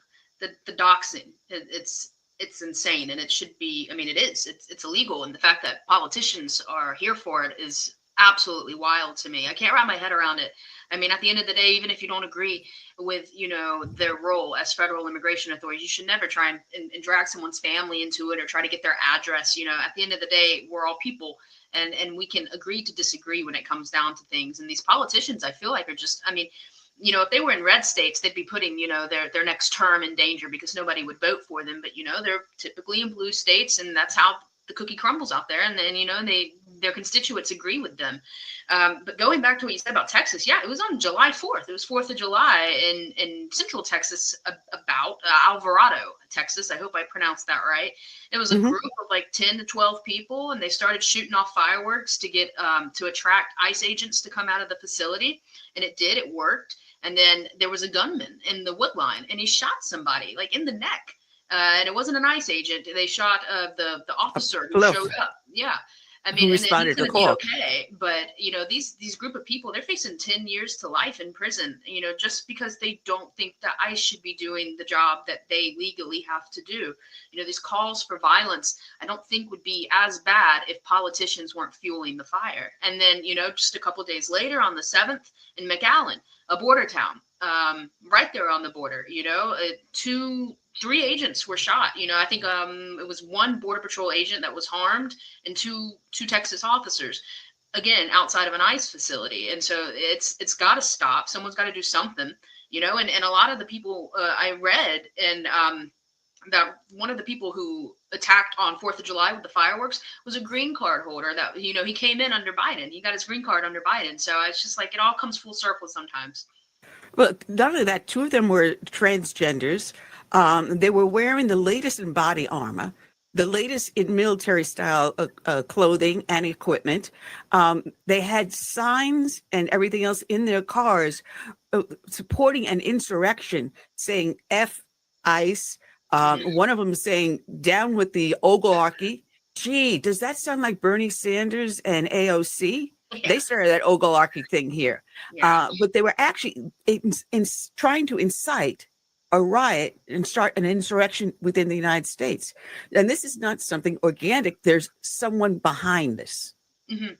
the doxing, it's insane, and it should be. I mean, it's illegal, and the fact that politicians are here for it is absolutely wild to me. I can't wrap my head around it. I mean, at the end of the day, even if you don't agree with, you know, their role as federal immigration authorities, you should never try and drag someone's family into it or try to get their address. You know, at the end of the day, we're all people, and we can agree to disagree when it comes down to things. And these politicians, I feel like, are just, I mean, you know, if they were in red states, they'd be putting, you know, their next term in danger because nobody would vote for them. But, you know, they're typically in blue states, and that's how the cookie crumbles out there. And then, you know, their constituents agree with them. But going back to what you said about Texas, yeah, it was on July 4th. It was 4th of July in central Texas, about Alvarado, Texas. I hope I pronounced that right. It was a group of like 10 to 12 people, and they started shooting off fireworks to get to attract ICE agents to come out of the facility. And it did. It worked. And then there was a gunman in the wood line, and he shot somebody like in the neck. And it wasn't an ICE agent. They shot the officer who showed up. Yeah. I mean, and he's going to be okay. But, you know, these group of people, they're facing 10 years to life in prison, you know, just because they don't think that ICE should be doing the job that they legally have to do. You know, these calls for violence, I don't think would be as bad if politicians weren't fueling the fire. And then, you know, just a couple of days later on the 7th in McAllen, a border town, right there on the border, you know, 3 agents were shot. You know, I think it was 1 Border Patrol agent that was harmed and two Texas officers, again, outside of an ICE facility. And so it's got to stop. Someone's got to do something, you know, and a lot of the people I read, and that one of the people who attacked on 4th of July with the fireworks was a green card holder that, you know, he came in under Biden. He got his green card under Biden. So it's just like it all comes full circle sometimes. Well, not only that, 2 of them were transgenders. They were wearing the latest in body armor. the latest in military style clothing and equipment. They had signs and everything else in their cars supporting an insurrection saying F ICE. One of them saying down with the oligarchy. Gee, does that sound like Bernie Sanders and AOC? Yeah. They started that oligarchy thing here. Yeah. But they were actually trying to incite a riot and start an insurrection within the United States. And this is not something organic. There's someone behind this. Mm-hmm.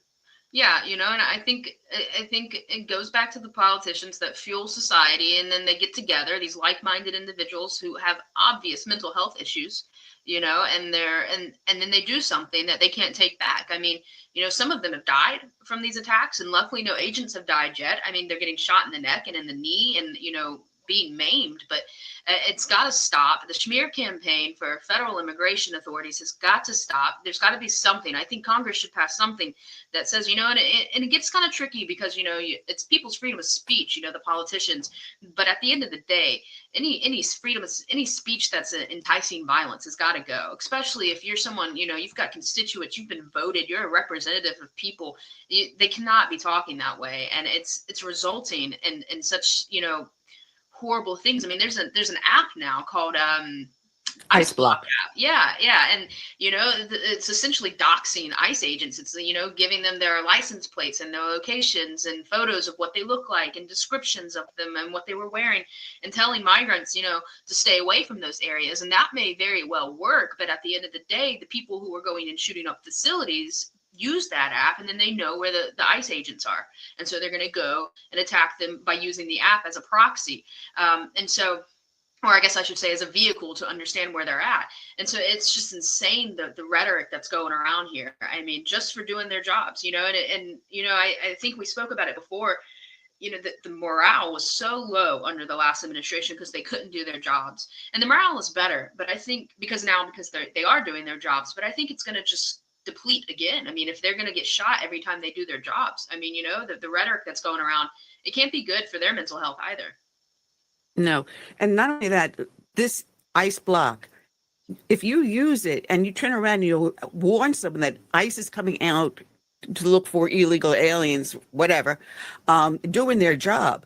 Yeah, and I think it goes back to the politicians that fuel society, and then they get together, these like-minded individuals who have obvious mental health issues, and then they do something that they can't take back. I mean, some of them have died from these attacks, and luckily no agents have died yet. I mean, they're getting shot in the neck and in the knee, and being maimed, but it's got to stop. The Schmear campaign for federal immigration authorities has got to stop. There's got to be something. I think Congress should pass something that says, and it gets kind of tricky because, it's people's freedom of speech, the politicians. But at the end of the day, any freedom, any speech that's enticing violence has got to go, especially if you're someone, you've got constituents, you've been voted, you're a representative of people. They cannot be talking that way. And it's resulting in such, horrible things. I mean, there's an app now called ICE Block. Yeah, and it's essentially doxing ICE agents. It's giving them their license plates and their locations and photos of what they look like and descriptions of them and what they were wearing, and telling migrants to stay away from those areas. And that may very well work, but at the end of the day, the people who are going and shooting up facilities use that app, and then they know where the ICE agents are, and so they're going to go and attack them by using the app as a proxy, and so, or I guess I should say as a vehicle to understand where they're at. And so it's just insane, the rhetoric that's going around here. I mean, just for doing their jobs, and I think we spoke about it before. The morale was so low under the last administration because they couldn't do their jobs, and the morale is better, but I think because they are doing their jobs, but I think it's going to just deplete again. I mean, if they're going to get shot every time they do their jobs, I mean, the rhetoric that's going around, it can't be good for their mental health either. No. And not only that, this ICE Block, if you use it and you turn around and you'll warn someone that ICE is coming out to look for illegal aliens, whatever, doing their job,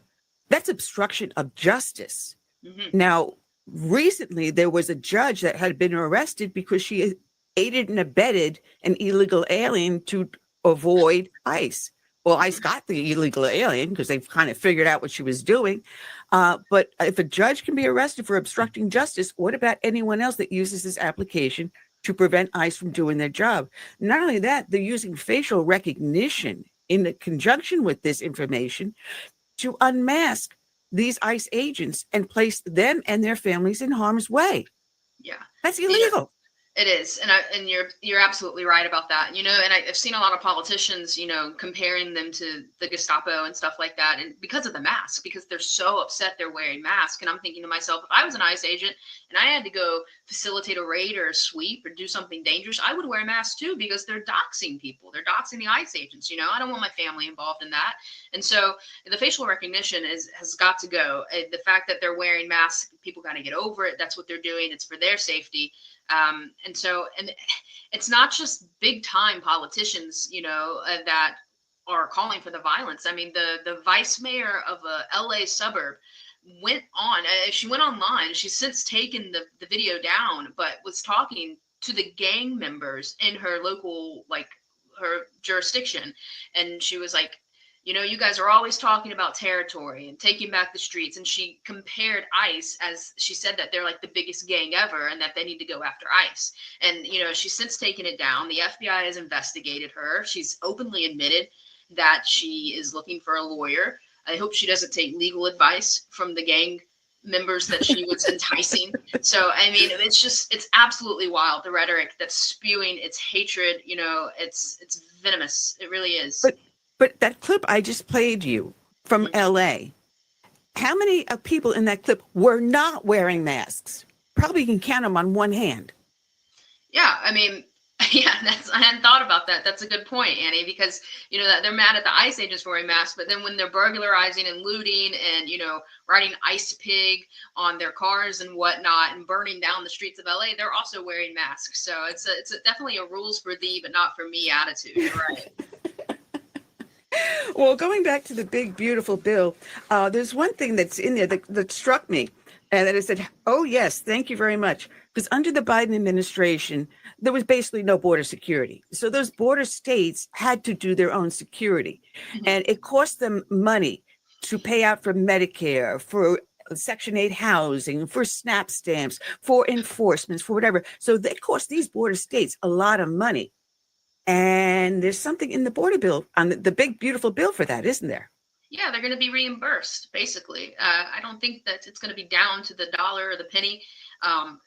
that's obstruction of justice. Mm-hmm. Now, recently there was a judge that had been arrested because she aided and abetted an illegal alien to avoid ICE. Well, ICE got the illegal alien because they've kind of figured out what she was doing. But if a judge can be arrested for obstructing justice, what about anyone else that uses this application to prevent ICE from doing their job? Not only that, they're using facial recognition in conjunction with this information to unmask these ICE agents and place them and their families in harm's way. Yeah. That's illegal. It is, and you're absolutely right about that. And I've seen a lot of politicians, comparing them to the Gestapo and stuff like that, and because of the mask, because they're so upset they're wearing masks. And I'm thinking to myself, if I was an ICE agent and I had to go facilitate a raid or a sweep or do something dangerous, I would wear a mask too, because they're doxing people. They're doxing the ICE agents. I don't want my family involved in that. And so the facial recognition has got to go. The fact that they're wearing masks, people got to get over it. That's what they're doing. It's for their safety. And it's not just big time politicians, that are calling for the violence. I mean, the vice mayor of a LA suburb she went online. She's since taken the video down, but was talking to the gang members in her local, her jurisdiction. And she was like, you guys are always talking about territory and taking back the streets. And she compared ICE, as she said, that they're like the biggest gang ever and that they need to go after ICE. And, she's since taken it down. The FBI has investigated her. She's openly admitted that she is looking for a lawyer. I hope she doesn't take legal advice from the gang members that she was enticing. So, I mean, it's absolutely wild. The rhetoric that's spewing, it's hatred, it's venomous. It really is. But that clip I just played you from LA, how many people in that clip were not wearing masks? Probably you can count them on one hand. Yeah, I mean, Yeah, I hadn't thought about that. That's a good point, Annie, because that they're mad at the ICE agents for wearing masks, but then when they're burglarizing and looting and riding ice pig on their cars and whatnot and burning down the streets of LA, they're also wearing masks. So it's definitely a rules for thee but not for me attitude. You're right. Well, going back to the big, beautiful bill, there's one thing that's in there that struck me, and that I said, oh, yes, thank you very much. Because under the Biden administration, there was basically no border security. So those border states had to do their own security. And it cost them money to pay out for Medicare, for Section 8 housing, for SNAP stamps, for enforcements, for whatever. So they cost these border states a lot of money. And there's something in the border bill, on the big, beautiful bill for that, isn't there? Yeah, they're going to be reimbursed, basically. I don't think that it's going to be down to the dollar or the penny.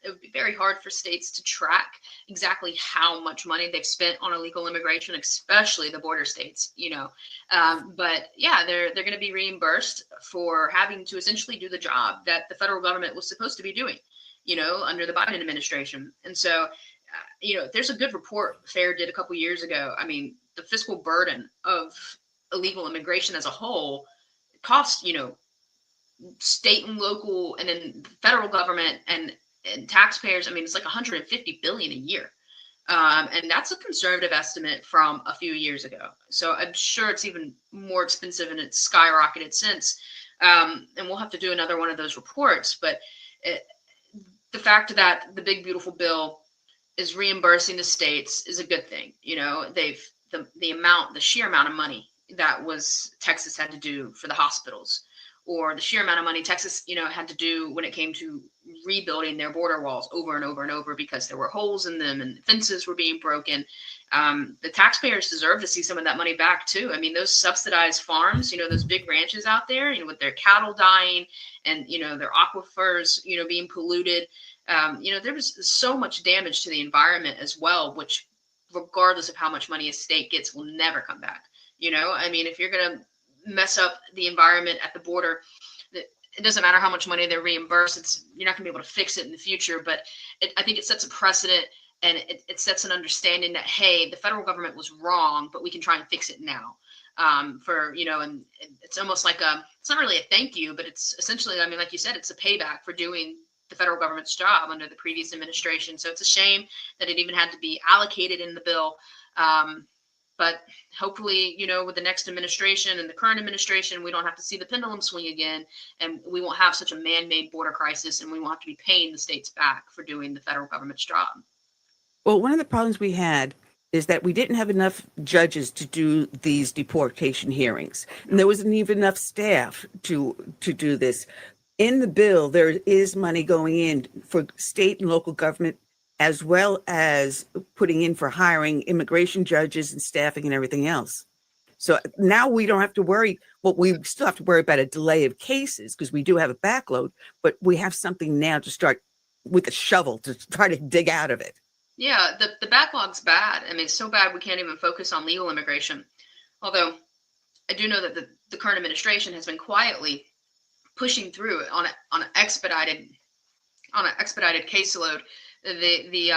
It would be very hard for states to track exactly how much money they've spent on illegal immigration, especially the border states, But yeah, they're going to be reimbursed for having to essentially do the job that the federal government was supposed to be doing, under the Biden administration. And so, there's a good report FAIR did a couple years ago. I mean, the fiscal burden of illegal immigration as a whole cost, state and local and then federal government and taxpayers. I mean, it's like 150 billion a year. And that's a conservative estimate from a few years ago. So I'm sure it's even more expensive and it's skyrocketed since. And we'll have to do another one of those reports. But the fact that the big, beautiful bill is reimbursing the states is a good thing. They've the sheer amount of money that was Texas had to do for the hospitals, or the sheer amount of money Texas, had to do when it came to rebuilding their border walls over and over and over because there were holes in them and fences were being broken. The taxpayers deserve to see some of that money back too. I mean, those subsidized farms, those big ranches out there, with their cattle dying and, their aquifers, being polluted. There was so much damage to the environment as well, which regardless of how much money a state gets will never come back. I mean, if you're going to mess up the environment at the border, it doesn't matter how much money they're reimbursed. You're not going to be able to fix it in the future. But I think it sets a precedent and it sets an understanding that, hey, the federal government was wrong, but we can try and fix it now. And it's almost like it's not really a thank you, but it's essentially, I mean, like you said, it's a payback for doing the federal government's job under the previous administration. So it's a shame that it even had to be allocated in the bill. But hopefully, with the next administration and the current administration, we don't have to see the pendulum swing again, and we won't have such a man-made border crisis, and we won't have to be paying the states back for doing the federal government's job. Well, one of the problems we had is that we didn't have enough judges to do these deportation hearings, and there wasn't even enough staff to do this. In the bill, there is money going in for state and local government, as well as putting in for hiring immigration judges and staffing and everything else. So now we don't have to worry. Well, we still have to worry about a delay of cases because we do have a backload, but we have something now to start with a shovel to try to dig out of it. Yeah, the backlog's bad. I mean, it's so bad we can't even focus on legal immigration. Although I do know that the current administration has been quietly pushing through on an expedited caseload the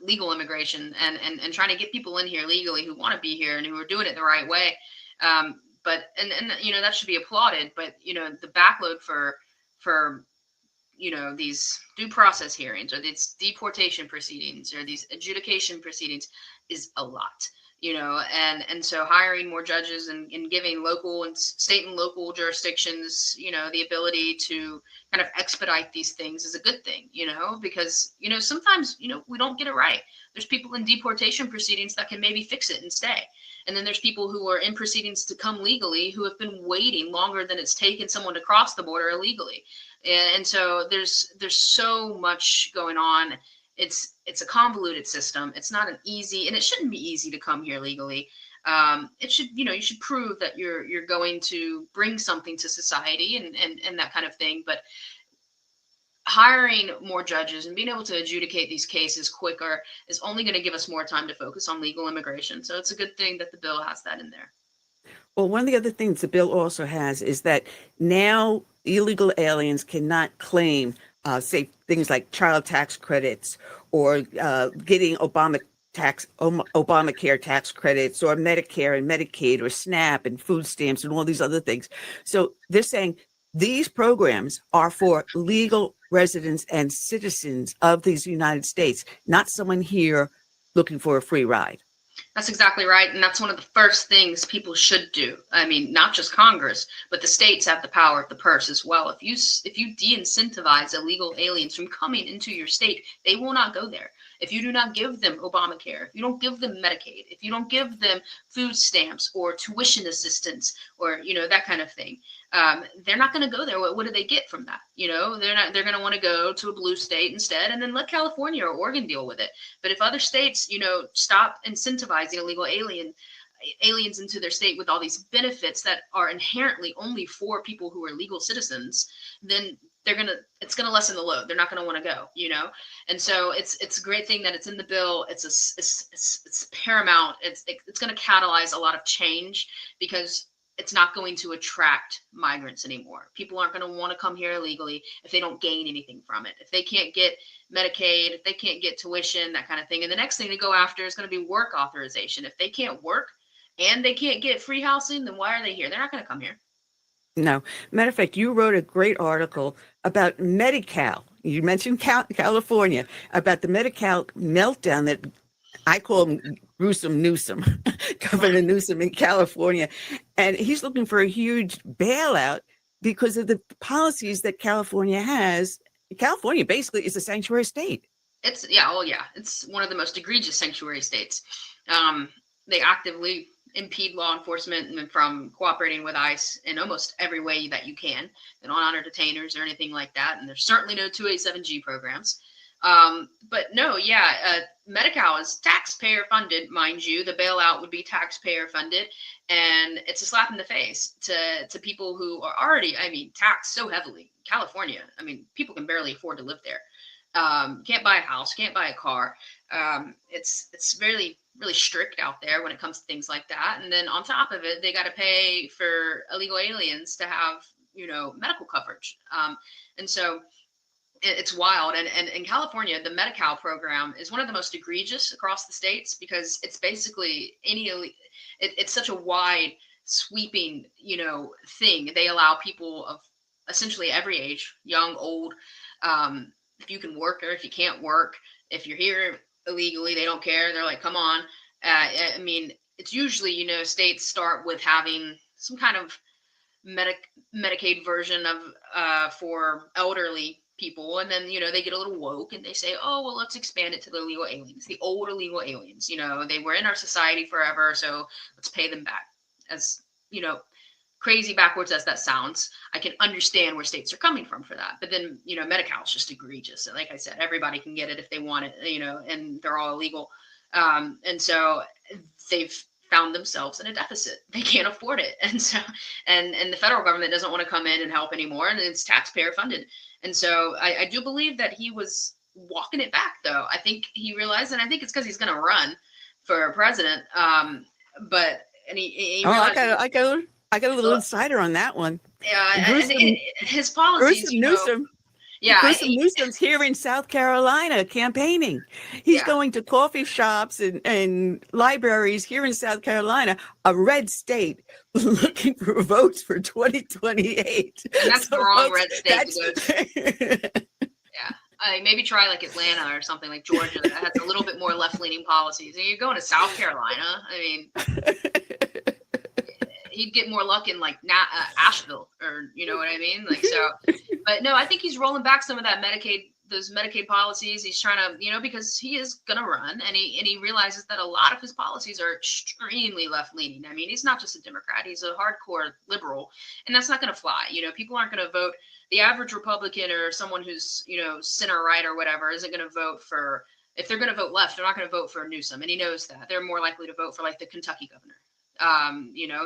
legal immigration and trying to get people in here legally who want to be here and who are doing it the right way. But that should be applauded. But the backload for these due process hearings or these deportation proceedings or these adjudication proceedings is a lot. And so hiring more judges and giving local and state and local jurisdictions, the ability to kind of expedite these things is a good thing, because, sometimes, we don't get it right. There's people in deportation proceedings that can maybe fix it and stay. And then there's people who are in proceedings to come legally who have been waiting longer than it's taken someone to cross the border illegally. And so there's so much going on. It's a convoluted system. It's not an easy, and it shouldn't be easy to come here legally. It should, you should prove that you're going to bring something to society and that kind of thing. But hiring more judges and being able to adjudicate these cases quicker is only going to give us more time to focus on legal immigration. So it's a good thing that the bill has that in there. Well, one of the other things the bill also has is that now illegal aliens cannot claim, say, things like child tax credits or getting Obama Obamacare tax credits or Medicare and Medicaid or SNAP and food stamps and all these other things. So they're saying these programs are for legal residents and citizens of these United States, not someone here looking for a free ride. That's exactly right. And that's one of the first things people should do. I mean, not just Congress, but the states have the power of the purse as well. If you de-incentivize illegal aliens from coming into your state, they will not go there. If you do not give them Obamacare, if you don't give them Medicaid, if you don't give them food stamps or tuition assistance or, that kind of thing, they're not going to go there. What do they get from that? They're going to want to go to a blue state instead, and then let California or Oregon deal with it. But if other states, stop incentivizing illegal aliens into their state with all these benefits that are inherently only for people who are legal citizens, then it's gonna lessen the load. They're not gonna want to go, and so it's a great thing that it's in the bill. It's paramount. It's gonna catalyze a lot of change because it's not going to attract migrants anymore. People aren't going to want to come here illegally if they don't gain anything from it. If they can't get Medicaid, if they can't get tuition, that kind of thing. And the next thing to go after is going to be work authorization. If they can't work and they can't get free housing, then why are they here? They're not going to come here. No. Matter of fact, you wrote a great article about Medi-Cal. You mentioned California, about the Medi-Cal meltdown that I call him Gruesome Newsom, Governor Newsom in California. And he's looking for a huge bailout because of the policies that California has. California basically is a sanctuary state. It's one of the most egregious sanctuary states. They actively impede law enforcement from cooperating with ICE in almost every way that you can. They don't honor detainers or anything like that. And there's certainly no 287G programs. But no, Medi-Cal is taxpayer funded, mind you. The bailout would be taxpayer funded, and it's a slap in the face to people who are already, taxed so heavily. California, people can barely afford to live there. Can't buy a house, can't buy a car. It's really, really strict out there when it comes to things like that. And then on top of it, they got to pay for illegal aliens to have, medical coverage. And so it's wild. And in California, the Medi-Cal program is one of the most egregious across the states because it's basically it's such a wide sweeping, thing. They allow people of essentially every age, young, old, if you can work or if you can't work, if you're here illegally, they don't care. They're like, come on. It's usually, states start with having some kind of Medicaid version of for elderly people, and then they get a little woke and they say, oh well, let's expand it to the illegal aliens, the old illegal aliens. They were in our society forever, so let's pay them back. As crazy backwards as that sounds, I can understand where states are coming from for that. But then Medi-Cal is just egregious. And like I said, everybody can get it if they want it, and they're all illegal. And so they've found themselves in a deficit. They can't afford it. And so, and the federal government doesn't want to come in and help anymore, and it's taxpayer funded. And so I do believe that he was walking it back, though. I think he realized, and I think it's because he's going to run for president. He realized, I got a little insider on that one. Yeah, his policies. Gruesome Newsom's here in South Carolina campaigning. He's going to coffee shops and libraries here in South Carolina, a red state, looking for votes for 2028. And that's the wrong red state to go to. Maybe try like Atlanta or something, like Georgia, that has a little bit more left-leaning policies. And you're going to South Carolina. He'd get more luck in like Asheville, or what I mean? Like, so, but no, I think he's rolling back some of that those Medicaid policies. He's trying to, because he is going to run, and he realizes that a lot of his policies are extremely left leaning. He's not just a Democrat, he's a hardcore liberal, and that's not going to fly. People aren't going to vote. The average Republican or someone who's, center right or whatever isn't going to vote for, if they're going to vote left, they're not going to vote for Newsom. And he knows that. They're more likely to vote for like the Kentucky governor.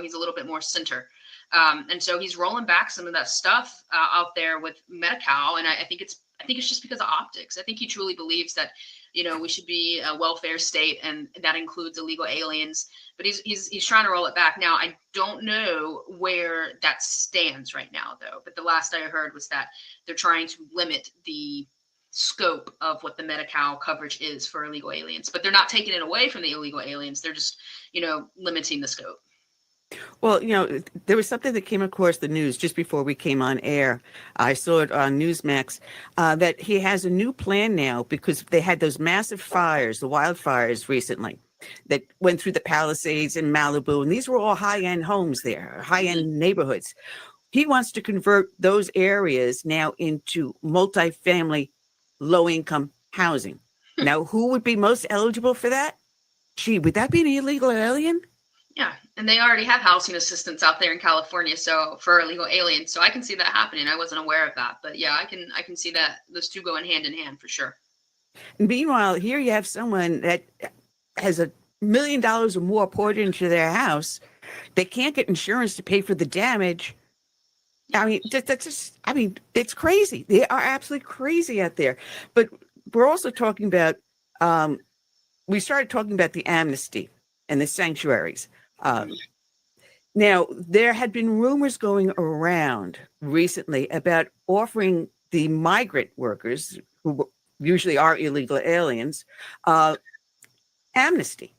He's a little bit more center. And so he's rolling back some of that stuff out there with Medi-Cal. And I think it's just because of optics. I think he truly believes that, we should be a welfare state, and that includes illegal aliens. But he's trying to roll it back. Now, I don't know where that stands right now, though. But the last I heard was that they're trying to limit the scope of what the Medi-Cal coverage is for illegal aliens. But they're not taking it away from the illegal aliens. They're just, limiting the scope. Well, there was something that came across the news just before we came on air. I saw it on Newsmax that he has a new plan now because they had those massive fires, the wildfires recently that went through the Palisades in Malibu. And these were all high-end homes there, high-end neighborhoods. He wants to convert those areas now into multifamily, low-income housing. Now, who would be most eligible for that? Gee, would that be an illegal alien? Yeah, and they already have housing assistance out there in California, so for illegal aliens. So I can see that happening. I wasn't aware of that, but yeah, I can see that those two going hand in hand for sure. Meanwhile, here you have someone that has $1 million or more poured into their house. They can't get insurance to pay for the damage. I mean, it's crazy. They are absolutely crazy out there. But we're also talking about, we started talking about the amnesty and the sanctuaries. Now, there had been rumors going around recently about offering the migrant workers, who usually are illegal aliens, amnesty,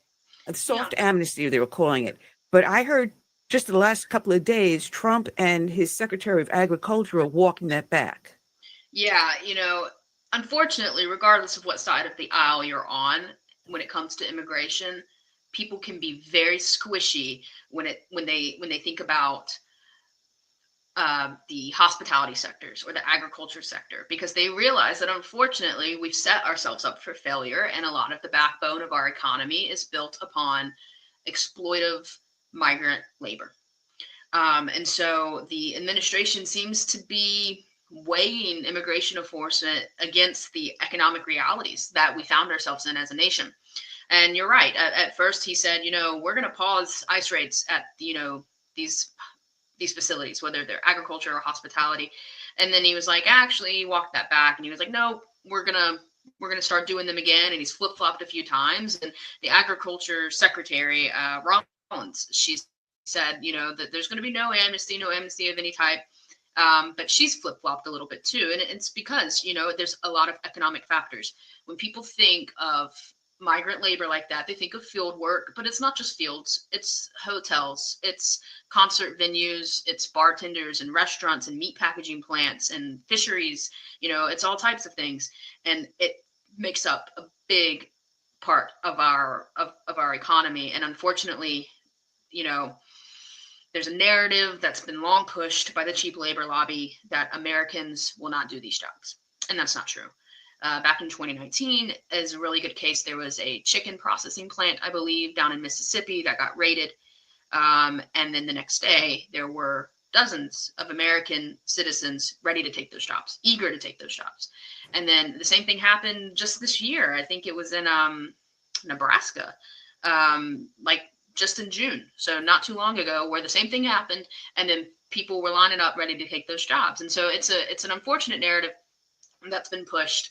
a soft amnesty, they were calling it. But I heard just the last couple of days, Trump and his Secretary of Agriculture are walking that back. Yeah, unfortunately, regardless of what side of the aisle you're on, when it comes to immigration, people can be very squishy when they think about the hospitality sectors or the agriculture sector, because they realize that unfortunately we've set ourselves up for failure, and a lot of the backbone of our economy is built upon exploitive migrant labor. And so the administration seems to be weighing immigration enforcement against the economic realities that we found ourselves in as a nation. And you're right. At first, he said, we're going to pause ICE raids at, these facilities, whether they're agriculture or hospitality. And then he was like, actually, he walked that back, and he was like, no, we're going to start doing them again. And he's flip-flopped a few times. And the agriculture secretary, Rollins, she said, that there's going to be no amnesty of any type. But she's flip-flopped a little bit too. And it's because, there's a lot of economic factors. When people think of migrant labor like that, they think of field work, but it's not just fields. It's hotels, it's concert venues, it's bartenders and restaurants and meat packaging plants and fisheries. It's all types of things, and it makes up a big part of our economy. And unfortunately, there's a narrative that's been long pushed by the cheap labor lobby that Americans will not do these jobs, and that's not true. Back in 2019 is a really good case. There was a chicken processing plant, I believe, down in Mississippi that got raided. And then the next day, there were dozens of American citizens ready to take those jobs, eager to take those jobs. And then the same thing happened just this year. I think it was in Nebraska, like just in June. So not too long ago, where the same thing happened. And then people were lining up ready to take those jobs. And so it's an unfortunate narrative that's been pushed.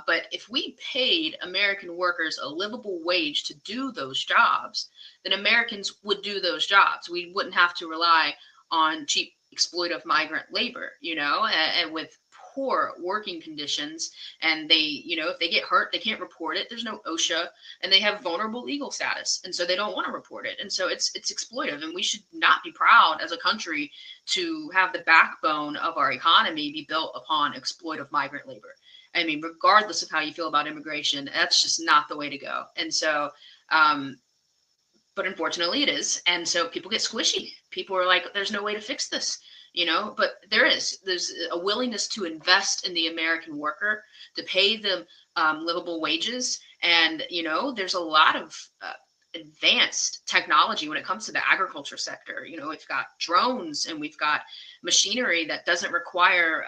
But if we paid American workers a livable wage to do those jobs, then Americans would do those jobs. We wouldn't have to rely on cheap, exploitive migrant labor, and with poor working conditions. And they, if they get hurt, they can't report it. There's no OSHA, and they have vulnerable legal status. And so they don't want to report it. And so it's exploitive. And we should not be proud as a country to have the backbone of our economy be built upon exploitive migrant labor. I mean, regardless of how you feel about immigration, that's just not the way to go. And so, but unfortunately it is. And so people get squishy. People are like, there's no way to fix this, but there's a willingness to invest in the American worker, to pay them livable wages. And, there's a lot of advanced technology when it comes to the agriculture sector. We've got drones, and we've got machinery that doesn't require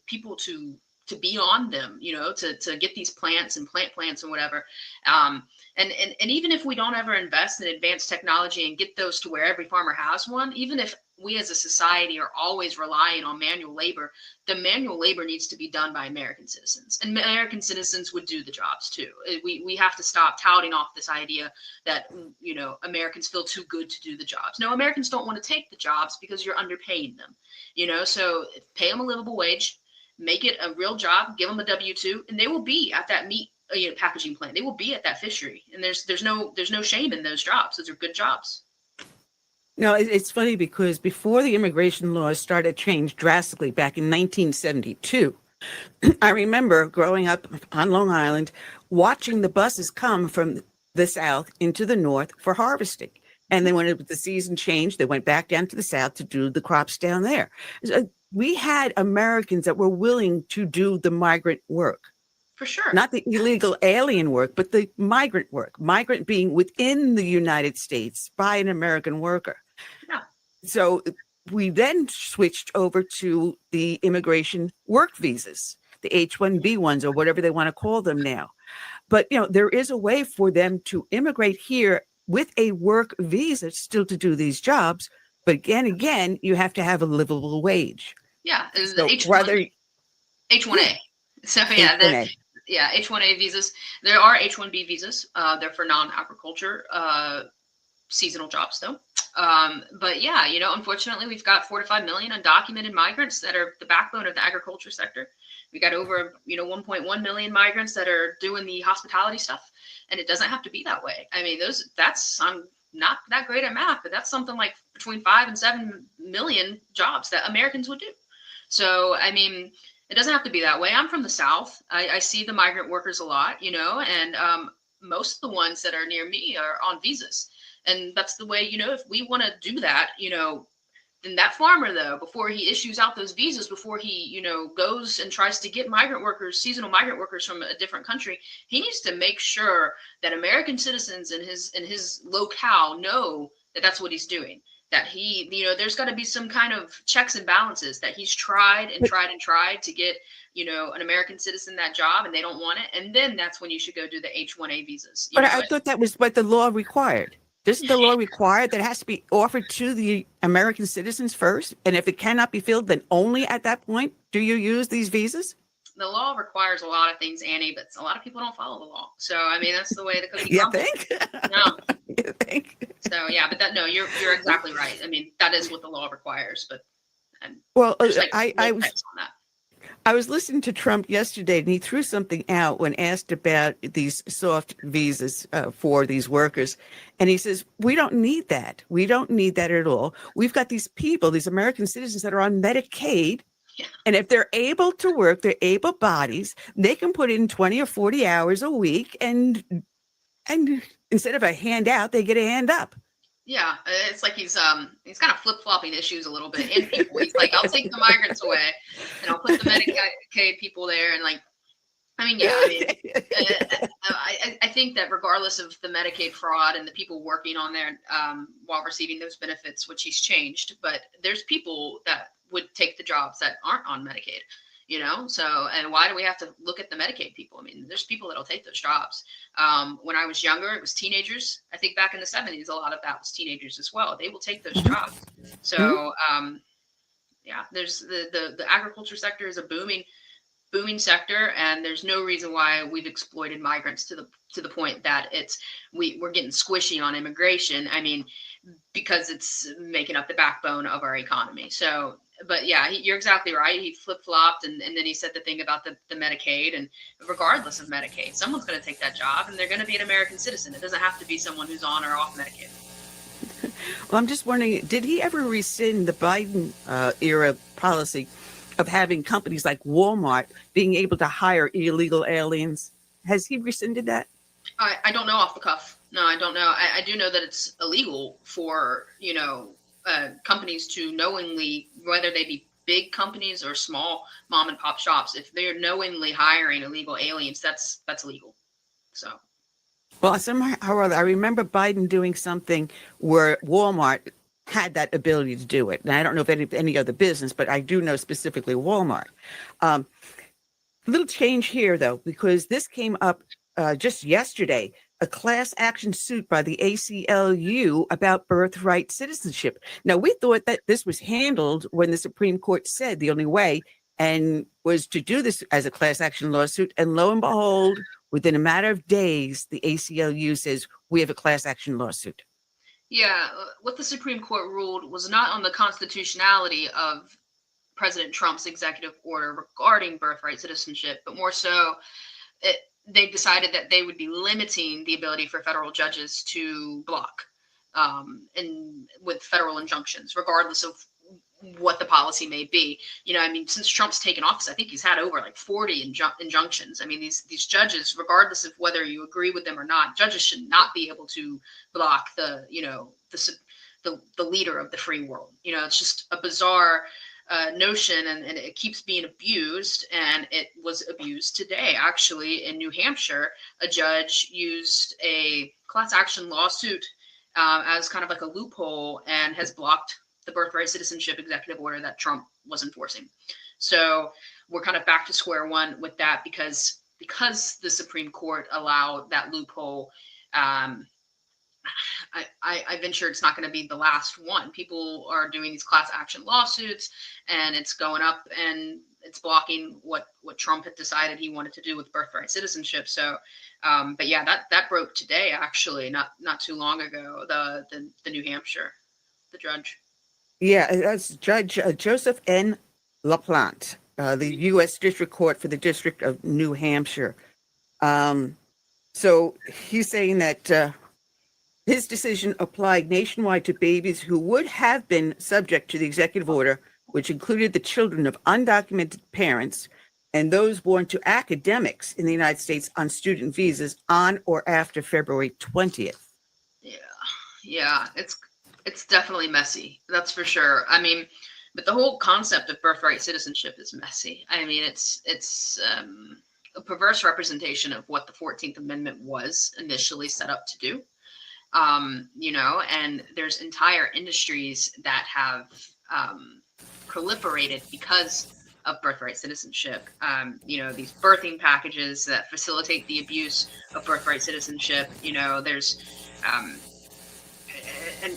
people to be on them, to get these plants and plant plants and whatever. And even if we don't ever invest in advanced technology and get those to where every farmer has one, even if we as a society are always relying on manual labor, the manual labor needs to be done by American citizens, and American citizens would do the jobs too. We have to stop touting off this idea that, Americans feel too good to do the jobs. No, Americans don't want to take the jobs because you're underpaying them, so pay them a livable wage. make it a real job, give them a W-2, and they will be at that meat packaging plant. They will be at that fishery, and there's no shame in those jobs. Those are good jobs. No, it's funny because before the immigration laws started to change drastically back in 1972, I remember growing up on Long Island, watching the buses come from the south into the north for harvesting. And then when the season changed, they went back down to the south to do the crops down there. So we had Americans that were willing to do the migrant work. For sure. Not the illegal alien work, but the migrant work. Migrant being within the United States by an American worker. Yeah. So we then switched over to the immigration work visas, the H-1B ones, or whatever they want to call them now. But, there is a way for them to immigrate here with a work visa still to do these jobs. But again, you have to have a livable wage. Yeah. So H1A. So yeah, H-1A visas. There are H-1B visas. They're for non-agriculture, seasonal jobs though. But yeah, unfortunately, we've got 4 to 5 million undocumented migrants that are the backbone of the agriculture sector. We got over, 1.1 million migrants that are doing the hospitality stuff, and it doesn't have to be that way. I mean, I'm not that great at math, but that's something like between 5 and 7 million jobs that Americans would do. So, I mean, it doesn't have to be that way. I'm from the South. I see the migrant workers a lot, and most of the ones that are near me are on visas. And that's the way, if we want to do that, then that farmer, though, before he issues out those visas, before he, goes and tries to get seasonal migrant workers from a different country, he needs to make sure that American citizens in his locale know that that's what he's doing. That he, there's got to be some kind of checks and balances, that he's tried to get, an American citizen that job and they don't want it. And then that's when you should go do the H-1A visas. But I thought that was what the law required. Doesn't the law require that it has to be offered to the American citizens first? And if it cannot be filled, then only at that point do you use these visas? The law requires a lot of things, Annie, but a lot of people don't follow the law. So, I mean, that's the way the cookie crumbles. You think? No. You think? So, yeah, but you're exactly right. I mean, that is what the law requires. But I was listening to Trump yesterday, and he threw something out when asked about these soft visas for these workers. And he says, we don't need that. We don't need that at all. We've got these people, these American citizens that are on Medicaid. Yeah. And if they're able to work, they're able bodies, they can put in 20 or 40 hours a week. And instead of a handout, they get a hand up. Yeah, it's like he's kind of flip-flopping issues a little bit. And people, he's like, I'll take the migrants away, and I'll put the Medicaid people there, and I think that regardless of the Medicaid fraud and the people working on there while receiving those benefits, which he's changed, but there's people that would take the jobs that aren't on Medicaid. So, and why do we have to look at the Medicaid people? I mean, there's people that'll take those jobs. When I was younger, it was teenagers. I think back in the 70s, a lot of that was teenagers as well. They will take those jobs. So, there's the agriculture sector is a booming sector, and there's no reason why we've exploited migrants to the point that we're getting squishy on immigration. I mean, because it's making up the backbone of our economy. So, but yeah, you're exactly right. He flip-flopped, and then he said the thing about the Medicaid, and regardless of Medicaid, someone's going to take that job, and they're going to be an American citizen. It doesn't have to be someone who's on or off Medicaid. Well, I'm just wondering, did he ever rescind the Biden era policy of having companies like Walmart being able to hire illegal aliens? Has he rescinded that? I don't know off the cuff. No, I don't know. I do know that it's illegal for, companies to knowingly, whether they be big companies or small mom and pop shops, if they're knowingly hiring illegal aliens, that's illegal. So. Well, somehow or other, I remember Biden doing something where Walmart had that ability to do it. And I don't know if any other business, but I do know specifically Walmart. A little change here, though, because this came up just yesterday, a class action suit by the ACLU about birthright citizenship. Now, we thought that this was handled when the Supreme Court said the only way and was to do this as a class action lawsuit. And lo and behold, within a matter of days, the ACLU says we have a class action lawsuit. Yeah, what the Supreme Court ruled was not on the constitutionality of President Trump's executive order regarding birthright citizenship, but more so, they decided that they would be limiting the ability for federal judges to block and with federal injunctions, regardless of what the policy may be. You know, I mean, since Trump's taken office, I think he's had over like 40 injunctions. I mean, these judges, regardless of whether you agree with them or not, judges should not be able to block the leader of the free world. You know, it's just a bizarre notion, and it keeps being abused, and it was abused today. Actually, in New Hampshire, a judge used a class action lawsuit as kind of like a loophole and has blocked the birthright citizenship executive order that Trump was enforcing. So we're kind of back to square one with that because the Supreme Court allowed that loophole. I venture it's not going to be the last one. People are doing these class action lawsuits, and it's going up, and it's blocking what Trump had decided he wanted to do with birthright citizenship. So, but yeah, that broke today, actually, not too long ago. The New Hampshire, the judge. Yeah, that's Judge Joseph N. LaPlante, the U.S. District Court for the District of New Hampshire. So he's saying that his decision applied nationwide to babies who would have been subject to the executive order, which included the children of undocumented parents and those born to academics in the United States on student visas on or after February 20th. Yeah, it's definitely messy. That's for sure. I mean, but the whole concept of birthright citizenship is messy. I mean, it's a perverse representation of what the 14th Amendment was initially set up to do. You know, and there's entire industries that have proliferated because of birthright citizenship. You know, these birthing packages that facilitate the abuse of birthright citizenship. You know, there's and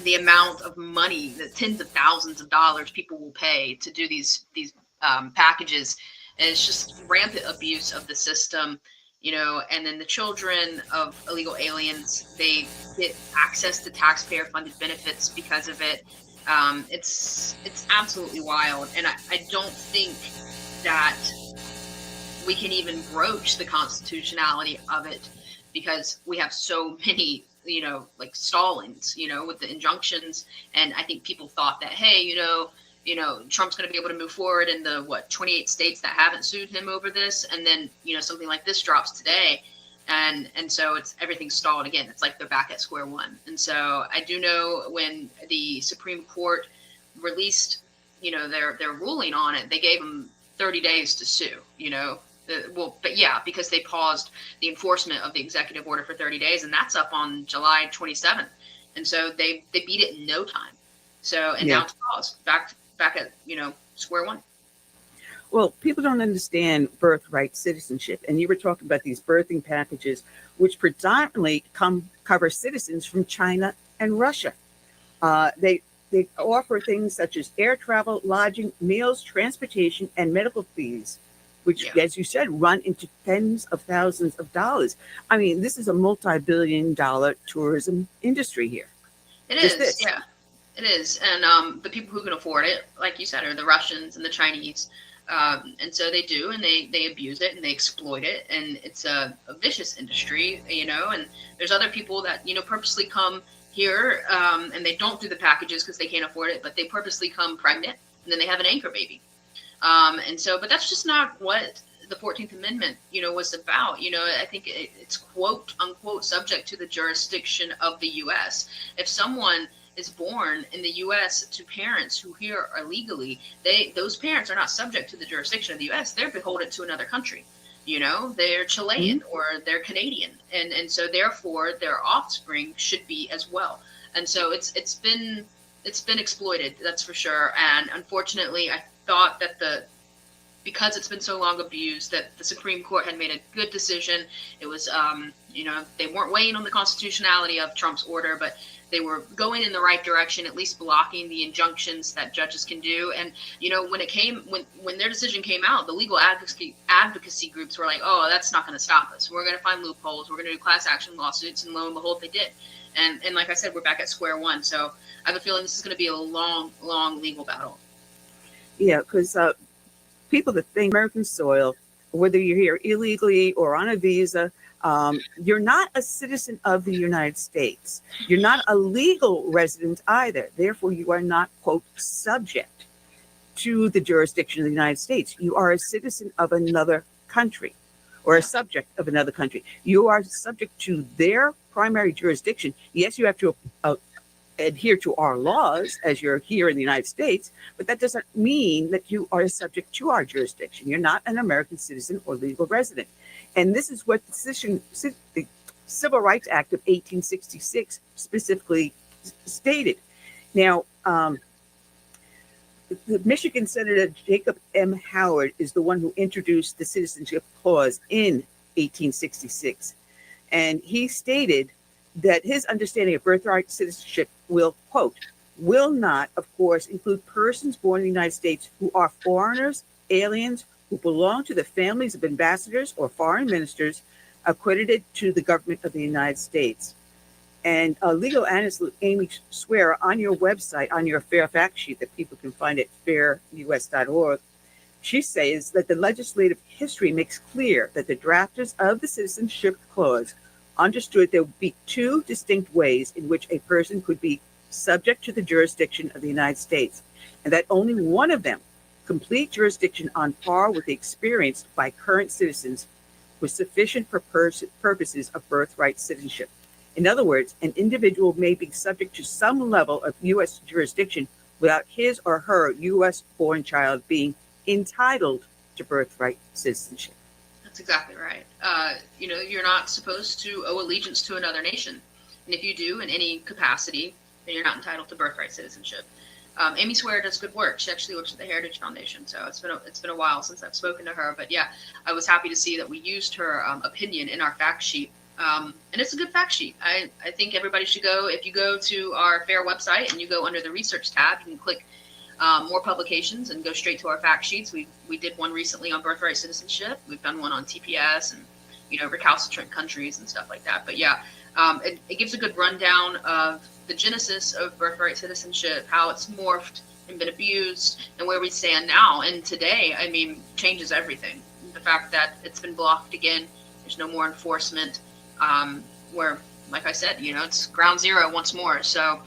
the amount of money, the tens of thousands of dollars people will pay to do these packages, and it's just rampant abuse of the system. You know, and then the children of illegal aliens, they get access to taxpayer-funded benefits because of it. It's absolutely wild, and I don't think that we can even broach the constitutionality of it because we have so many, you know, like stallings, you know, with the injunctions. And I think people thought that, hey, you know, Trump's going to be able to move forward in the 28 states that haven't sued him over this, and then, you know, something like this drops today, and so everything's stalled again. It's like they're back at square one. And so I do know when the Supreme Court released, you know, their ruling on it, they gave them 30 days to sue. You know, but yeah, because they paused the enforcement of the executive order for 30 days, and that's up on July 27th, and so they beat it in no time. So now it's paused, back at, you know, square one. Well, people don't understand birthright citizenship. And you were talking about these birthing packages, which predominantly cover citizens from China and Russia. They offer things such as air travel, lodging, meals, transportation, and medical fees, which, as you said, run into tens of thousands of dollars. I mean, this is a multi-billion-dollar tourism industry here. It is, yeah. It is, and the people who can afford it, like you said, are the Russians and the Chinese, and so they do, and they abuse it and they exploit it, and it's a vicious industry, you know. And there's other people that, you know, purposely come here, and they don't do the packages because they can't afford it, but they purposely come pregnant, and then they have an anchor baby, and so, but that's just not what the 14th Amendment, you know, was about. You know, I think it's quote unquote subject to the jurisdiction of the U.S. If someone is born in the U.S. to parents who here are legally, those parents are not subject to the jurisdiction of the U.S. They're beholden to another country. You know, they're Chilean or they're Canadian, and so therefore their offspring should be as well. And so it's been exploited, that's for sure. And unfortunately, I thought that because it's been so long abused, that the Supreme Court had made a good decision. It was, you know, they weren't weighing on the constitutionality of Trump's order, but they were going in the right direction, at least blocking the injunctions that judges can do. And, you know, when their decision came out, the legal advocacy groups were like, oh, that's not going to stop us. We're going to find loopholes. We're going to do class action lawsuits. And lo and behold, they did. And like I said, we're back at square one. So I have a feeling this is going to be a long, long legal battle. Yeah, because people that think American soil, whether you're here illegally or on a visa, you're not a citizen of the United States. You're not a legal resident either. Therefore, you are not, quote, subject to the jurisdiction of the United States. You are a citizen of another country or a subject of another country. You are subject to their primary jurisdiction. Yes, you have to adhere to our laws as you're here in the United States, but that doesn't mean that you are subject to our jurisdiction. You're not an American citizen or legal resident. And this is what the Civil Rights Act of 1866 specifically stated. Now, the Michigan Senator Jacob M. Howard is the one who introduced the citizenship clause in 1866. And he stated that his understanding of birthright citizenship will, quote, will not, of course, include persons born in the United States who are foreigners, aliens, who belong to the families of ambassadors or foreign ministers accredited to the government of the United States. And legal analyst Amy Swear on your website, on your Fair Fact Sheet that people can find at fairus.org, she says that the legislative history makes clear that the drafters of the Citizenship Clause understood there would be two distinct ways in which a person could be subject to the jurisdiction of the United States, and that only one of them, complete jurisdiction on par with the experienced by current citizens, was sufficient for purposes of birthright citizenship. In other words, an individual may be subject to some level of U.S. jurisdiction without his or her U.S.-born child being entitled to birthright citizenship. That's exactly right. You're not supposed to owe allegiance to another nation. And if you do in any capacity, then you're not entitled to birthright citizenship. Amy Swear does good work. She actually works at the Heritage Foundation. So it's been a while since I've spoken to her. But yeah, I was happy to see that we used her opinion in our fact sheet. And it's a good fact sheet. I think everybody should go. If you go to our FAIR website and you go under the research tab, you can click more publications and go straight to our fact sheets. We did one recently on birthright citizenship. We've done one on TPS and, recalcitrant countries and stuff like that. But yeah, it gives a good rundown of the genesis of birthright citizenship, how it's morphed and been abused, and where we stand now. And today, changes everything. The fact that it's been blocked again, there's no more enforcement, where, like I said, it's ground zero once more. So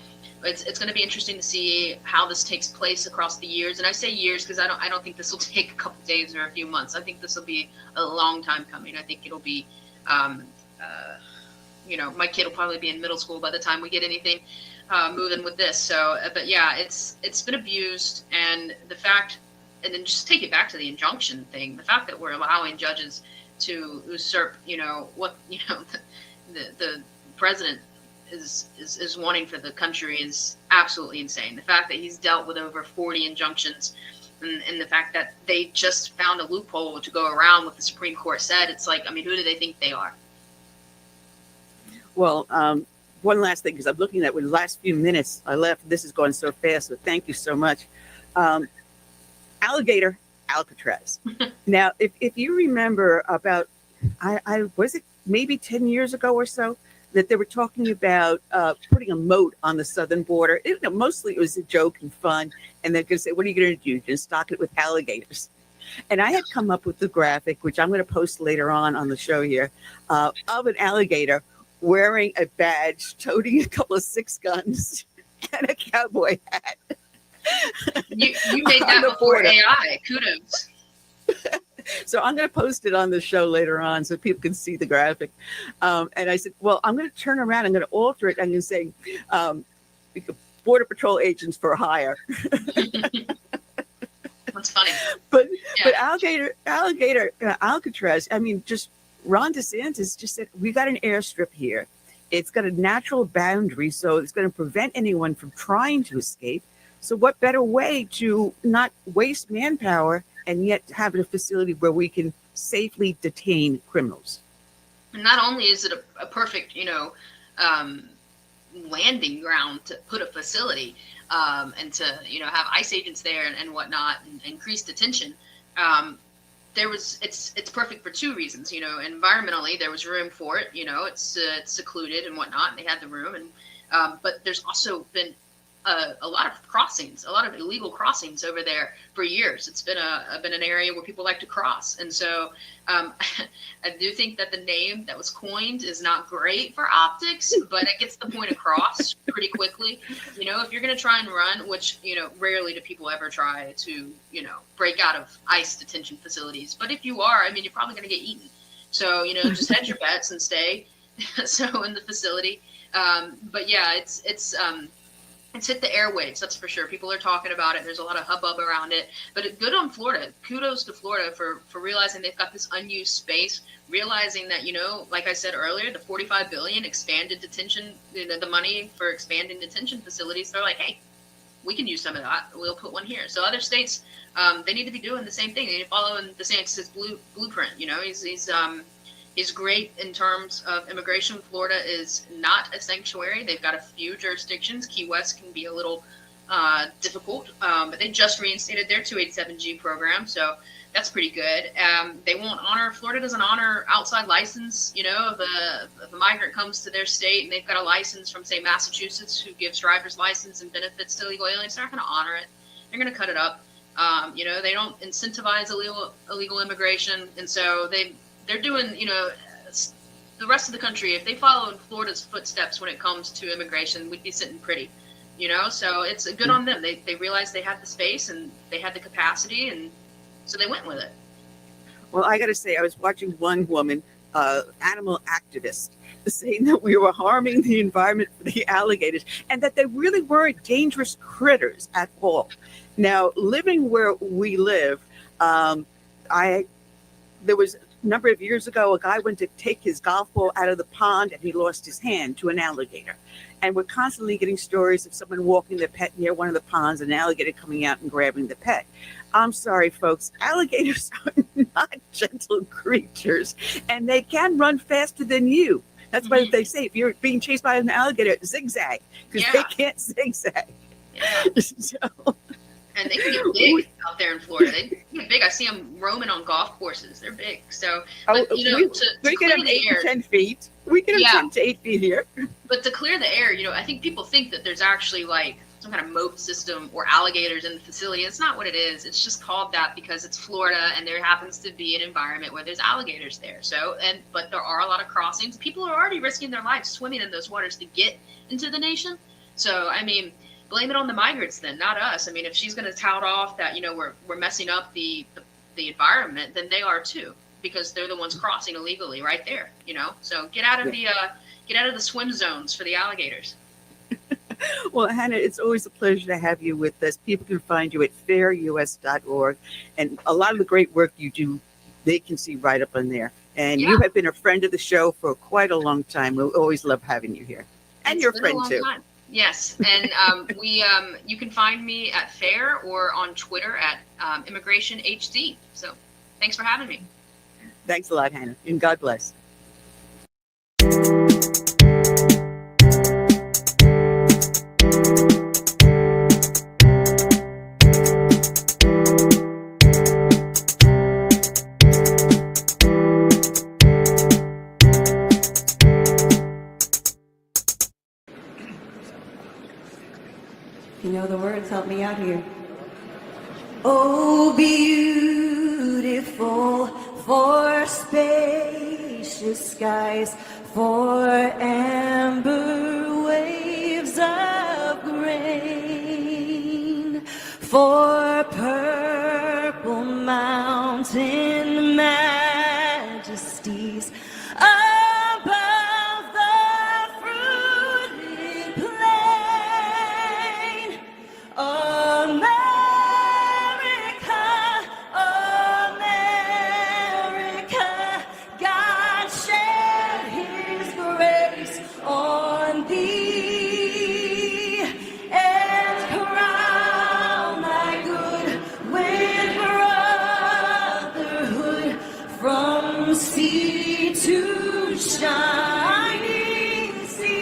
it's going to be interesting to see how this takes place across the years. And I say years because I don't think this will take a couple days or a few months. I think this will be a long time coming. I think it'll be, my kid will probably be in middle school by the time we get anything moving with this. So, but yeah, it's been abused, and the fact, and then just take it back to the injunction thing. The fact that we're allowing judges to usurp, the president is wanting for the country is absolutely insane. The fact that he's dealt with over 40 injunctions, and the fact that they just found a loophole to go around what the Supreme Court said, it's like, who do they think they are? Well, one last thing, because I'm looking at with the last few minutes I left. This is going so fast, so thank you so much. Alligator Alcatraz. Now, if you remember about, I was it maybe 10 years ago or so, that they were talking about putting a moat on the southern border. Mostly it was a joke and fun. And they're going to say, what are you going to do? You're going to stock it with alligators. And I had come up with the graphic, which I'm going to post later on the show here, of an alligator wearing a badge, toting a couple of 6 guns, and a cowboy hat. You made that before AI. Kudos. So I'm going to post it on the show later on so people can see the graphic. And I said, well, I'm going to turn around. I'm going to alter it. I'm going to say, Border Patrol agents for hire. That's funny. But alligator Alcatraz, just Ron DeSantis just said, we got an airstrip here. It's got a natural boundary, so it's going to prevent anyone from trying to escape. So what better way to not waste manpower and yet have a facility where we can safely detain criminals? And not only is it a perfect, landing ground to put a facility and to, have ICE agents there and whatnot and increase detention, it's perfect for 2 reasons. Environmentally, there was room for it. It's secluded and whatnot, and they had the room. And but there's also been a lot of crossings, a lot of illegal crossings over there for years. It's been an area where people like to cross. And so I do think that the name that was coined is not great for optics, but it gets the point across pretty quickly. You know, if you're going to try and run, which, you know, rarely do people ever try to, you know, break out of ICE detention facilities. But if you are, I mean, you're probably going to get eaten. So, you know, just hedge your bets and stay in the facility. But yeah, it's hit the airwaves, that's for sure. People are talking about it. There's a lot of hubbub around it. But good on Florida. Kudos to Florida for realizing they've got this unused space, realizing that, you know, like I said earlier, the $45 billion expanded detention, you know, the money for expanding detention facilities, they're like, hey, we can use some of that. We'll put one here. So other states, they need to be doing the same thing. They need to follow in DeSantis' blueprint. You know, he's great in terms of immigration. Florida is not a sanctuary. They've got a few jurisdictions. Key West can be a little difficult, but they just reinstated their 287G program, so that's pretty good. They won't honor, Florida doesn't honor outside license. You know, if a migrant comes to their state and they've got a license from, say, Massachusetts, who gives driver's license and benefits to illegal aliens, they're not going to honor it. They're going to cut it up. You know, they don't incentivize illegal immigration, and so they're doing, you know, the rest of the country, if they follow in Florida's footsteps when it comes to immigration, we'd be sitting pretty, you know, so it's good on them. They realized they had the space and they had the capacity, and so they went with it. Well, I got to say, I was watching one woman, animal activist, saying that we were harming the environment for the alligators and that they really weren't dangerous critters at all. Now, living where we live, there was a number of years ago, a guy went to take his golf ball out of the pond and he lost his hand to an alligator. And we're constantly getting stories of someone walking their pet near one of the ponds, an alligator coming out and grabbing the pet. I'm sorry, folks, alligators are not gentle creatures, and they can run faster than you. That's why they say if you're being chased by an alligator, zigzag, because they can't zigzag. Yeah. So, and they can get big out there in Florida. They get big. I see them roaming on golf courses. They're big. So, but, you know, we get them 8 to 10 feet. We get them 10 to 8 feet here. But to clear the air, you know, I think people think that there's actually like some kind of moat system or alligators in the facility. It's not what it is. It's just called that because it's Florida and there happens to be an environment where there's alligators there. So, but there are a lot of crossings. People are already risking their lives swimming in those waters to get into the nation. So, I mean, blame it on the migrants then, not us. I mean, if she's going to tout off that, you know, we're messing up the environment, then they are too, because they're the ones crossing illegally right there, you know. So get out of the swim zones for the alligators. Well, Hannah, it's always a pleasure to have you with us. People can find you at fairus.org, and a lot of the great work you do, they can see right up on there. And you have been a friend of the show for quite a long time. We always love having you here, and you're a friend too. Yes, and you can find me at FAIR or on Twitter at Immigration HD. So thanks for having me. Thanks a lot, Hannah, and God bless. You know the words, help me out here. Oh, beautiful for spacious skies, for amber waves of grain, for purple mountain majesties above the fruited plain. America, America, God shed his grace on thee and crown thy good with brotherhood from sea to shining sea.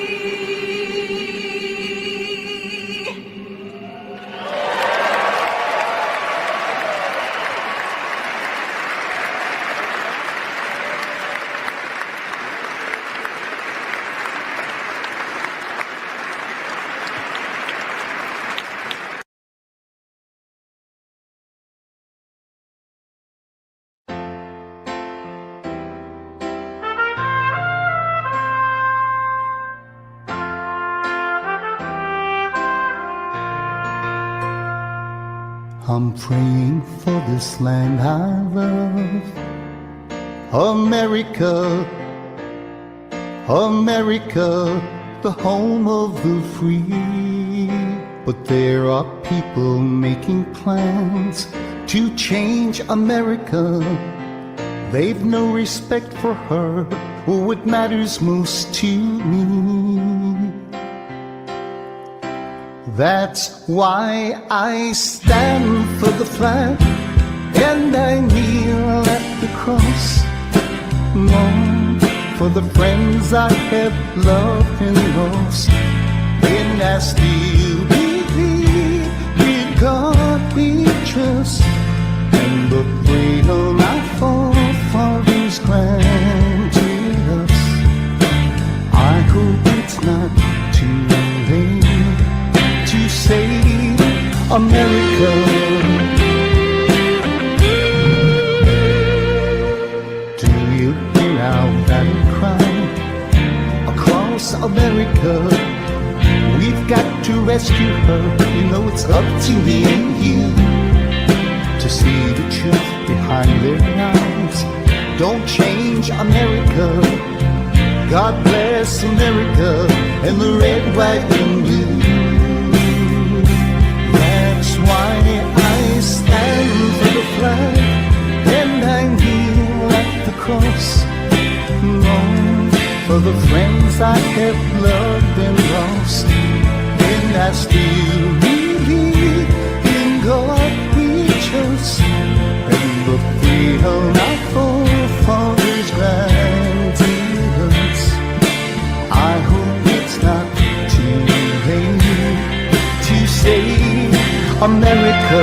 I'm praying for this land I love, America, America, the home of the free. But there are people making plans to change America. They've no respect for her or what matters most to me. That's why I stand for the flag and I kneel at the cross. Long for the friends I have loved and lost. And I still believe in God we trust, and the freedom our forefathers granted us. I hope it's not too late to save America. Do you hear our battle cry across America? We've got to rescue her. You know it's up to me and you to see the truth behind their eyes. Don't change America. God bless America and the red, white, and blue. That's why I stand for the flag and I kneel at the cross. Long for the friends I have loved and lost. And I still believe in God we trust, and the freedom our forefathers granted us. I hope it's not too late to save America.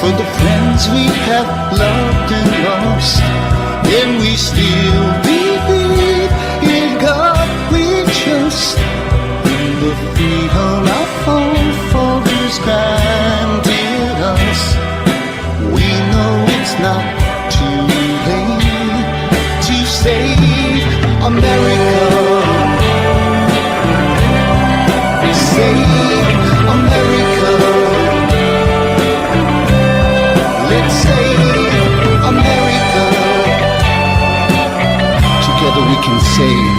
For the friends we have loved and lost, and we still believe in God we trust, in the freedom our forefathers granted us. We know it's not too late to save America. Save America. Let's save America. Together we can save